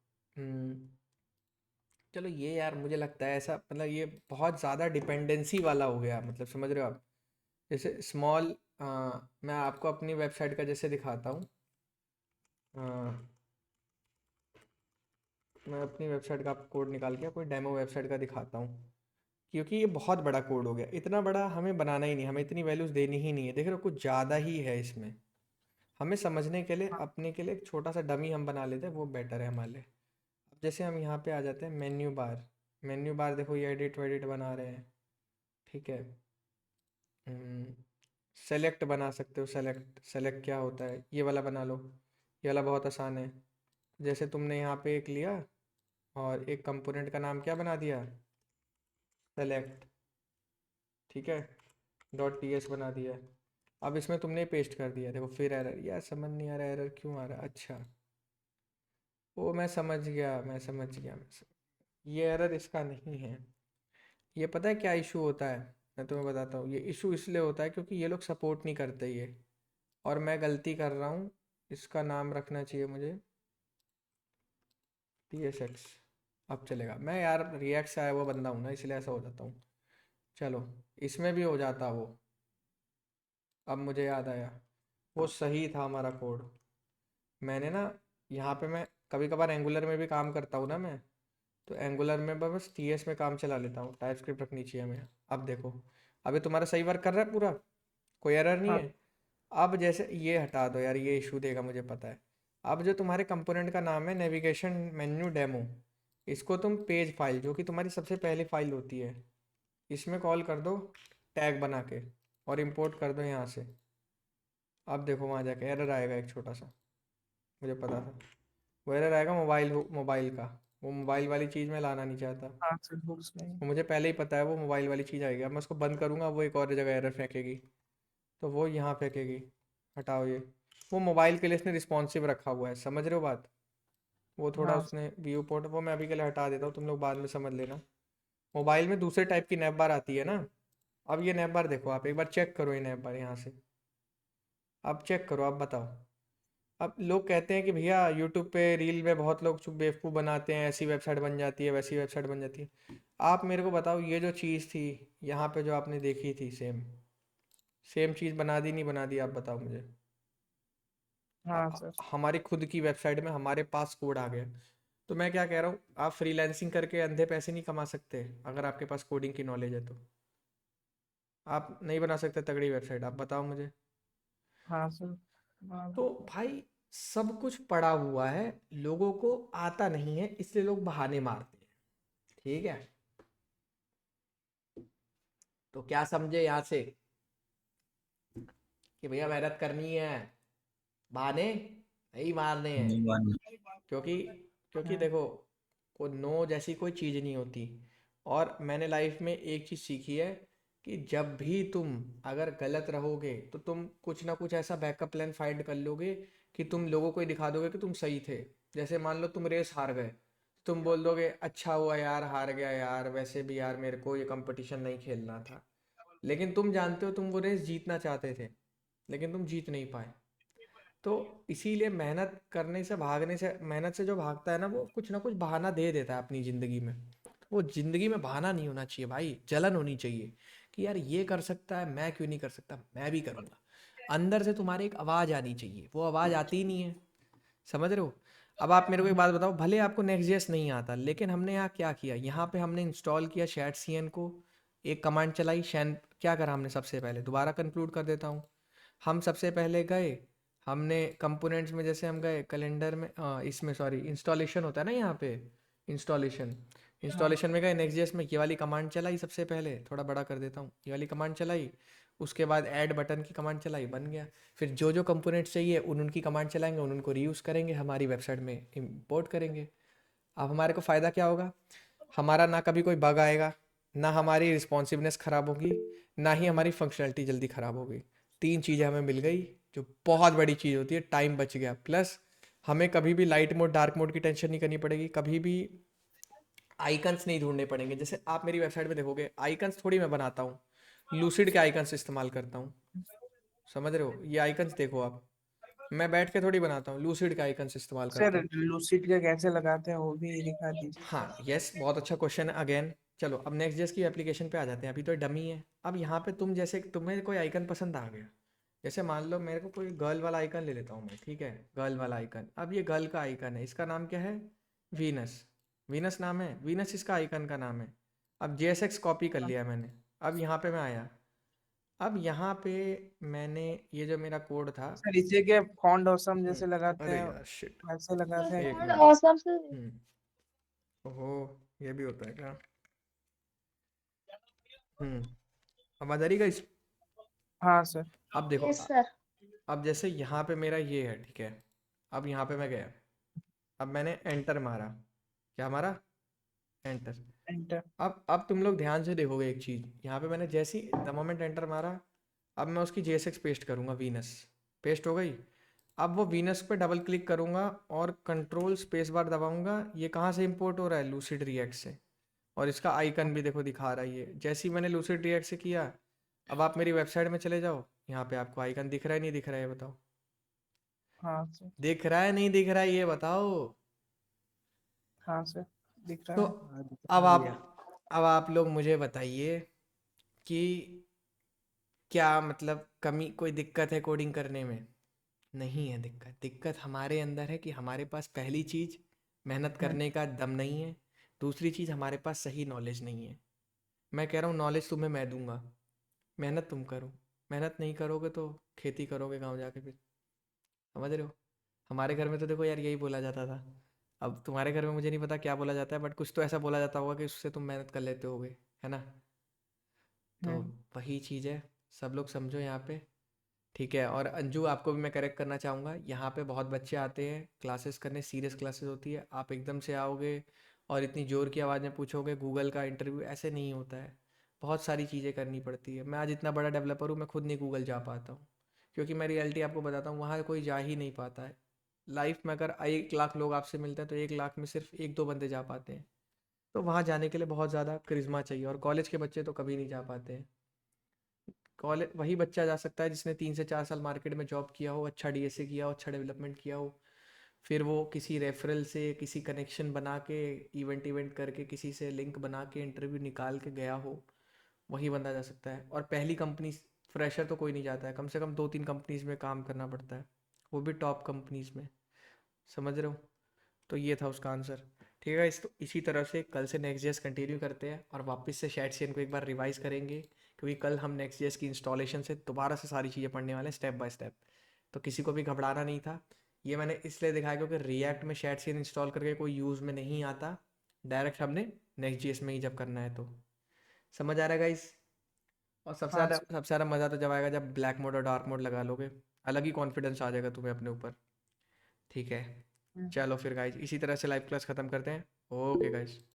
चलो, ये यार मुझे लगता है ऐसा, मतलब ये बहुत ज़्यादा डिपेंडेंसी वाला हो गया, मतलब समझ रहे हो आप। जैसे स्मॉल, मैं आपको अपनी वेबसाइट का जैसे दिखाता हूँ। मैं अपनी वेबसाइट का कोड निकाल के कोई डेमो वेबसाइट का दिखाता हूँ, क्योंकि ये बहुत बड़ा कोड हो गया। इतना बड़ा हमें बनाना ही नहीं, हमें इतनी वैल्यूज़ देनी ही नहीं है। देख रहे हो, कुछ ज़्यादा ही है इसमें। हमें समझने के लिए, अपने के लिए एक छोटा सा डमी हम बना लेते हैं, वो बेटर है हमारे लिए। अब जैसे हम यहाँ पे आ जाते हैं मेन्यू बार। मेन्यू बार देखो, ये एडिट वेडिट बना रहे हैं। ठीक है, सेलेक्ट बना सकते हो। सेलेक्ट सेलेक्ट क्या होता है, ये वाला बना लो। ये वाला बहुत आसान है। जैसे तुमने यहाँ पे एक लिया और एक कंपोनेंट का नाम क्या बना दिया, सेलेक्ट। ठीक है, डॉट टी एस बना दिया। अब इसमें तुमने पेस्ट कर दिया। देखो फिर एरर, यार समझ नहीं आ रहा एरर क्यों आ रहा है। अच्छा, वो मैं समझ गया, ये एरर इसका नहीं है। ये पता है क्या इशू होता है, मैं तुम्हें बताता हूँ। ये इशू इसलिए होता है क्योंकि ये लोग सपोर्ट नहीं करते ये, और मैं गलती कर रहा हूँ। इसका नाम रखना चाहिए मुझे टी एस एक्स। अब चलेगा। मैं यार रिएक्ट से आया हुआ बंदा हूँ ना, इसलिए ऐसा हो जाता हूँ। चलो, इसमें भी हो जाता वो। अब मुझे याद आया, वो सही था हमारा कोड। मैंने ना यहाँ पे, मैं कभी कभार एंगुलर में भी काम करता हूँ ना मैं, तो एंगुलर में बस टी एस में काम चला लेता हूँ। टाइप स्क्रिप्ट रखनी चाहिए हमें। अब देखो, अभी तुम्हारा सही वर्क कर रहा है पूरा, कोई एरर नहीं हाँ है। अब जैसे ये हटा दो यार, ये इशू देगा मुझे पता है। अब जो तुम्हारे कंपोनेंट का नाम है नेविगेशन मेन्यू डेमो, इसको तुम पेज फाइल, जो कि तुम्हारी सबसे पहली फाइल होती है, इसमें कॉल कर दो टैग बना के और इंपोर्ट कर दो यहाँ से। अब देखो वहाँ जाके एरर आएगा एक छोटा सा, मुझे पता था वो एरर आएगा। मोबाइल का, वो मोबाइल वाली चीज़ मैं लाना नहीं चाहता। हाँ सर, बुक्स नहीं। वो मुझे पहले ही पता है वो मोबाइल वाली चीज़ आएगी। अब मैं उसको बंद करूँगा, वो एक और जगह एरर फेंकेगी, तो वो यहाँ फेंकेगी। हटाओ ये। वो मोबाइल के लिए इसने रिस्पॉन्सिव रखा हुआ है, समझ रहे हो बात? वो थोड़ा हाँ उसने व्यू पोर्ट, वो मैं अभी के लिए हटा देता हूँ, तुम लोग बाद में समझ लेना। मोबाइल में दूसरे टाइप की नैप बार आती है ना। अब ये नैप बार देखो, आप एक बार चेक करो ये नैप बार यहाँ से। अब चेक करो, आप बताओ। अब लोग कहते हैं कि भैया यूट्यूब पे रील में बहुत लोग चुप बेवकूफ़ बनाते हैं, ऐसी वेबसाइट बन जाती है, वैसी वेबसाइट बन जाती है। आप मेरे को बताओ, ये जो चीज़ थी यहाँ पे जो आपने देखी थी, सेम सेम चीज़ बना दी नहीं बना दी, आप बताओ मुझे। हाँ सर। हमारी खुद की वेबसाइट में हमारे पास कोड आ गया। तो मैं क्या कह रहा हूँ, आप फ्रीलांसिंग करके अंधे पैसे नहीं कमा सकते अगर आपके पास कोडिंग की नॉलेज है तो? आप नहीं बना सकते तगड़ी वेबसाइट? आप बताओ मुझे। हाँ सर। हाँ तो भाई सब कुछ पड़ा हुआ है, लोगों को आता नहीं है, इसलिए लोग बहाने मारते हैं। ठीक है, तो क्या समझे यहाँ से कि भैया मेहनत करनी है, बहाने नहीं मारने हैं। नहीं मानी। क्योंकि क्योंकि हाँ देखो, को नो जैसी कोई चीज़ नहीं होती। और मैंने लाइफ में एक चीज़ सीखी है कि जब भी तुम अगर गलत रहोगे तो तुम कुछ ना कुछ ऐसा बैकअप प्लान फाइंड कर लोगे कि तुम लोगों को ही दिखा दोगे कि तुम सही थे। जैसे मान लो तुम रेस हार गए, तुम बोल दोगे अच्छा हुआ यार हार गया यार, वैसे भी यार मेरे को ये कंपटीशन नहीं खेलना था। लेकिन तुम जानते हो तुम वो रेस जीतना चाहते थे, लेकिन तुम जीत नहीं पाए। तो इसीलिए मेहनत करने से, भागने से, मेहनत से जो भागता है ना, वो कुछ ना कुछ बहाना दे देता है अपनी ज़िंदगी में। वो ज़िंदगी में बहाना नहीं होना चाहिए भाई, जलन होनी चाहिए कि यार ये कर सकता है, मैं क्यों नहीं कर सकता, मैं भी करूँगा। अंदर से तुम्हारे एक आवाज़ आनी चाहिए, वो आवाज़ आती ही नहीं है। समझ रहे हो? अब आप मेरे को एक बात बताओ, भले आपको नेक्स्ट.जेएस नहीं आता, लेकिन हमने यहाँ क्या किया, यहाँ पे हमने इंस्टॉल किया शैट को, एक कमांड चलाई शैन। क्या करा हमने सबसे पहले, दोबारा कंक्लूड कर देता हूँ। हम सबसे पहले गए, हमने कंपोनेंट्स में, जैसे हम गए कैलेंडर में, इसमें सॉरी इंस्टॉलेशन होता है ना यहाँ पे, इंस्टॉलेशन इंस्टॉलेशन में गए, नेक्स्ट.जेएस में ये वाली कमांड चलाई सबसे पहले, थोड़ा बड़ा कर देता हूँ, ये वाली कमांड चलाई। उसके बाद ऐड बटन की कमांड चलाई, बन गया। फिर जो जो कंपोनेंट्स चाहिए उनकी कमांड चलाएंगे, उनको रीयूज़ करेंगे, हमारी वेबसाइट में इंपोर्ट करेंगे। अब हमारे को फ़ायदा क्या होगा, हमारा ना कभी कोई बग आएगा, ना हमारी रिस्पॉन्सिवनेस ख़राब होगी, ना ही हमारी फंक्शनैलिटी जल्दी ख़राब होगी। तीन चीज़ें हमें मिल गई, जो बहुत बड़ी चीज़ होती है। टाइम बच गया, प्लस हमें कभी भी लाइट मोड डार्क मोड की टेंशन नहीं करनी पड़ेगी, कभी भी आइकन्स नहीं ढूंढने पड़ेंगे। जैसे आप मेरी वेबसाइट में देखोगे, आइकन्स थोड़ी मैं बनाता हूँ, लूसिड के आइकन्स इस्तेमाल करता हूँ। समझ रहे हो? ये आइकन्स देखो आप, मैं बैठ के थोड़ी बनाता हूँ, लूसिड के आइकन्स इस्तेमाल करता सर, हूँ। लूसिड का कैसे लगाते हैं वो भी दिखा दीजिए। हाँ यस, बहुत अच्छा क्वेश्चन है अगेन। चलो अब नेक्स्ट.जेएस की एप्लीकेशन पे आ जाते हैं, अभी तो डमी है। अब यहाँ पे तुम, जैसे तुम्हें कोई आइकन पसंद आ गया, जैसे मान लो मेरे को कोई गर्ल वाला आइकन ले लेता हूँ मैं, ठीक है, गर्ल वाला आइकन। अब ये गर्ल का आइकन है, इसका नाम क्या है, वीनस। वीनस नाम है, वीनस इसका आइकन का नाम है। अब JSX कॉपी कर लिया मैंने। अब यहाँ पे मैं आया, अब यहाँ पे मैंने ये जो मेरा कोड था, सर, इसे क्या फॉन्ट ऑसम जैसे लगाते अरे हैं यार शिट, वैसे लगाते हैं? एक और मिनट। औसम से ओहो, ये भी होता है क्या? आवाज आ रही गाइस? हाँ सर। अब देखो, यस सर। अब जैसे यहाँ पे मेरा ये है, ठीक है, अब यहाँ पे मैं गया, अब मैंने एंटर मारा, क्या मारा, एंटर। एंटर। अब तुम लोग ध्यान से देखोगे एक चीज़, यहाँ पे मैंने जैसे ही द मोमेंट एंटर मारा, अब मैं उसकी JSX पेस्ट करूँगा, वीनस पेस्ट हो गई। अब वो वीनस पे डबल क्लिक करूँगा और कंट्रोल स्पेस बार दबाऊँगा, ये कहाँ से इंपोर्ट हो रहा है, लूसिड रिएक्ट से। और इसका आइकन भी देखो दिखा रहा है ये, जैसे ही मैंने लूसिड रिएक्ट से किया। अब आप मेरी वेबसाइट में चले जाओ, यहाँ पे आपको आइकन दिख रहा है नहीं दिख रहा है, ये बताओ। हाँ सर। दिख रहा है नहीं दिख रहा है, ये बताओ। हाँ सर, दिख तो रहा है। अब आप लोग मुझे बताइए कि क्या मतलब कमी, कोई दिक्कत है कोडिंग करने में? नहीं है दिक्कत। दिक्कत हमारे अंदर है कि हमारे पास पहली चीज़ मेहनत करने का दम नहीं है, दूसरी चीज़ हमारे पास सही नॉलेज नहीं है। मैं कह रहा हूँ नॉलेज तुम्हें मैं दूंगा, मेहनत तुम करो। मेहनत नहीं करोगे तो खेती करोगे गाँव जाके फिर। समझ रहे हो? हमारे घर में तो देखो यार यही बोला जाता था, अब तुम्हारे घर में मुझे नहीं पता क्या बोला जाता है, बट कुछ तो ऐसा बोला जाता होगा कि उससे तुम मेहनत कर लेते होगे, है ना? तो हम्म, वही चीज़ है, सब लोग समझो यहाँ पे। ठीक है, और अंजू आपको भी मैं करेक्ट करना चाहूँगा, यहाँ पे बहुत बच्चे आते हैं क्लासेस करने, सीरियस क्लासेस होती है, आप एकदम से आओगे और इतनी ज़ोर की आवाज़ में पूछोगे गूगल का इंटरव्यू, ऐसे नहीं होता है। बहुत सारी चीज़ें करनी पड़ती है। मैं आज इतना बड़ा डेवलपर हूँ, मैं खुद नहीं गूगल जा पाता हूँ, क्योंकि मैं रियलिटी आपको बताता हूँ, वहाँ कोई जा ही नहीं पाता है। लाइफ में अगर 1 लाख लोग आपसे मिलते हैं तो 1 लाख में सिर्फ 1-2 बंदे जा पाते हैं। तो वहाँ जाने के लिए बहुत ज़्यादा करिश्मा चाहिए, और कॉलेज के बच्चे तो कभी नहीं जा पाते हैं। कॉलेज वही बच्चा जा सकता है जिसने 3 से 4 साल मार्केट में जॉब किया हो, अच्छा डीएसए किया हो, अच्छा डेवलपमेंट किया हो, फिर वो किसी रेफरल से, किसी कनेक्शन बना के, इवेंट करके, किसी से लिंक बना के इंटरव्यू निकाल के गया हो, वही बंदा जा सकता है। और पहली कंपनी, फ्रेशर तो कोई नहीं जाता है, कम से कम 2-3 कंपनीज में काम करना पड़ता है, वो भी टॉप कंपनीज में। समझ रहे हो? तो ये था उसका आंसर। ठीक है, इसी तरह से कल से नेक्स्ट जेएस कंटिन्यू करते हैं और वापस से शैडसीएन को एक बार रिवाइज करेंगे, क्योंकि कल हम नेक्स्ट जेएस की इंस्टॉलेशन से दोबारा से सारी चीज़ें पढ़ने वाले हैं स्टेप बाय स्टेप। तो किसी को भी घबराना नहीं था। ये मैंने इसलिए दिखाया क्योंकि रिएक्ट में शैडसीएन इंस्टॉल करके कोई यूज़ में नहीं आता, डायरेक्ट हमने नेक्स्ट जेएस में ही जब करना है। तो समझ आ रहा है गाइस? और हाँ सर। सबसे ज़्यादा मज़ा तो जब आएगा जब ब्लैक मोड और डार्क मोड लगा लोगे, अलग ही कॉन्फिडेंस आ जाएगा तुम्हें अपने ऊपर। ठीक है, हम्म। चलो फिर गाइस, इसी तरह से लाइव क्लास ख़त्म करते हैं। Okay guys.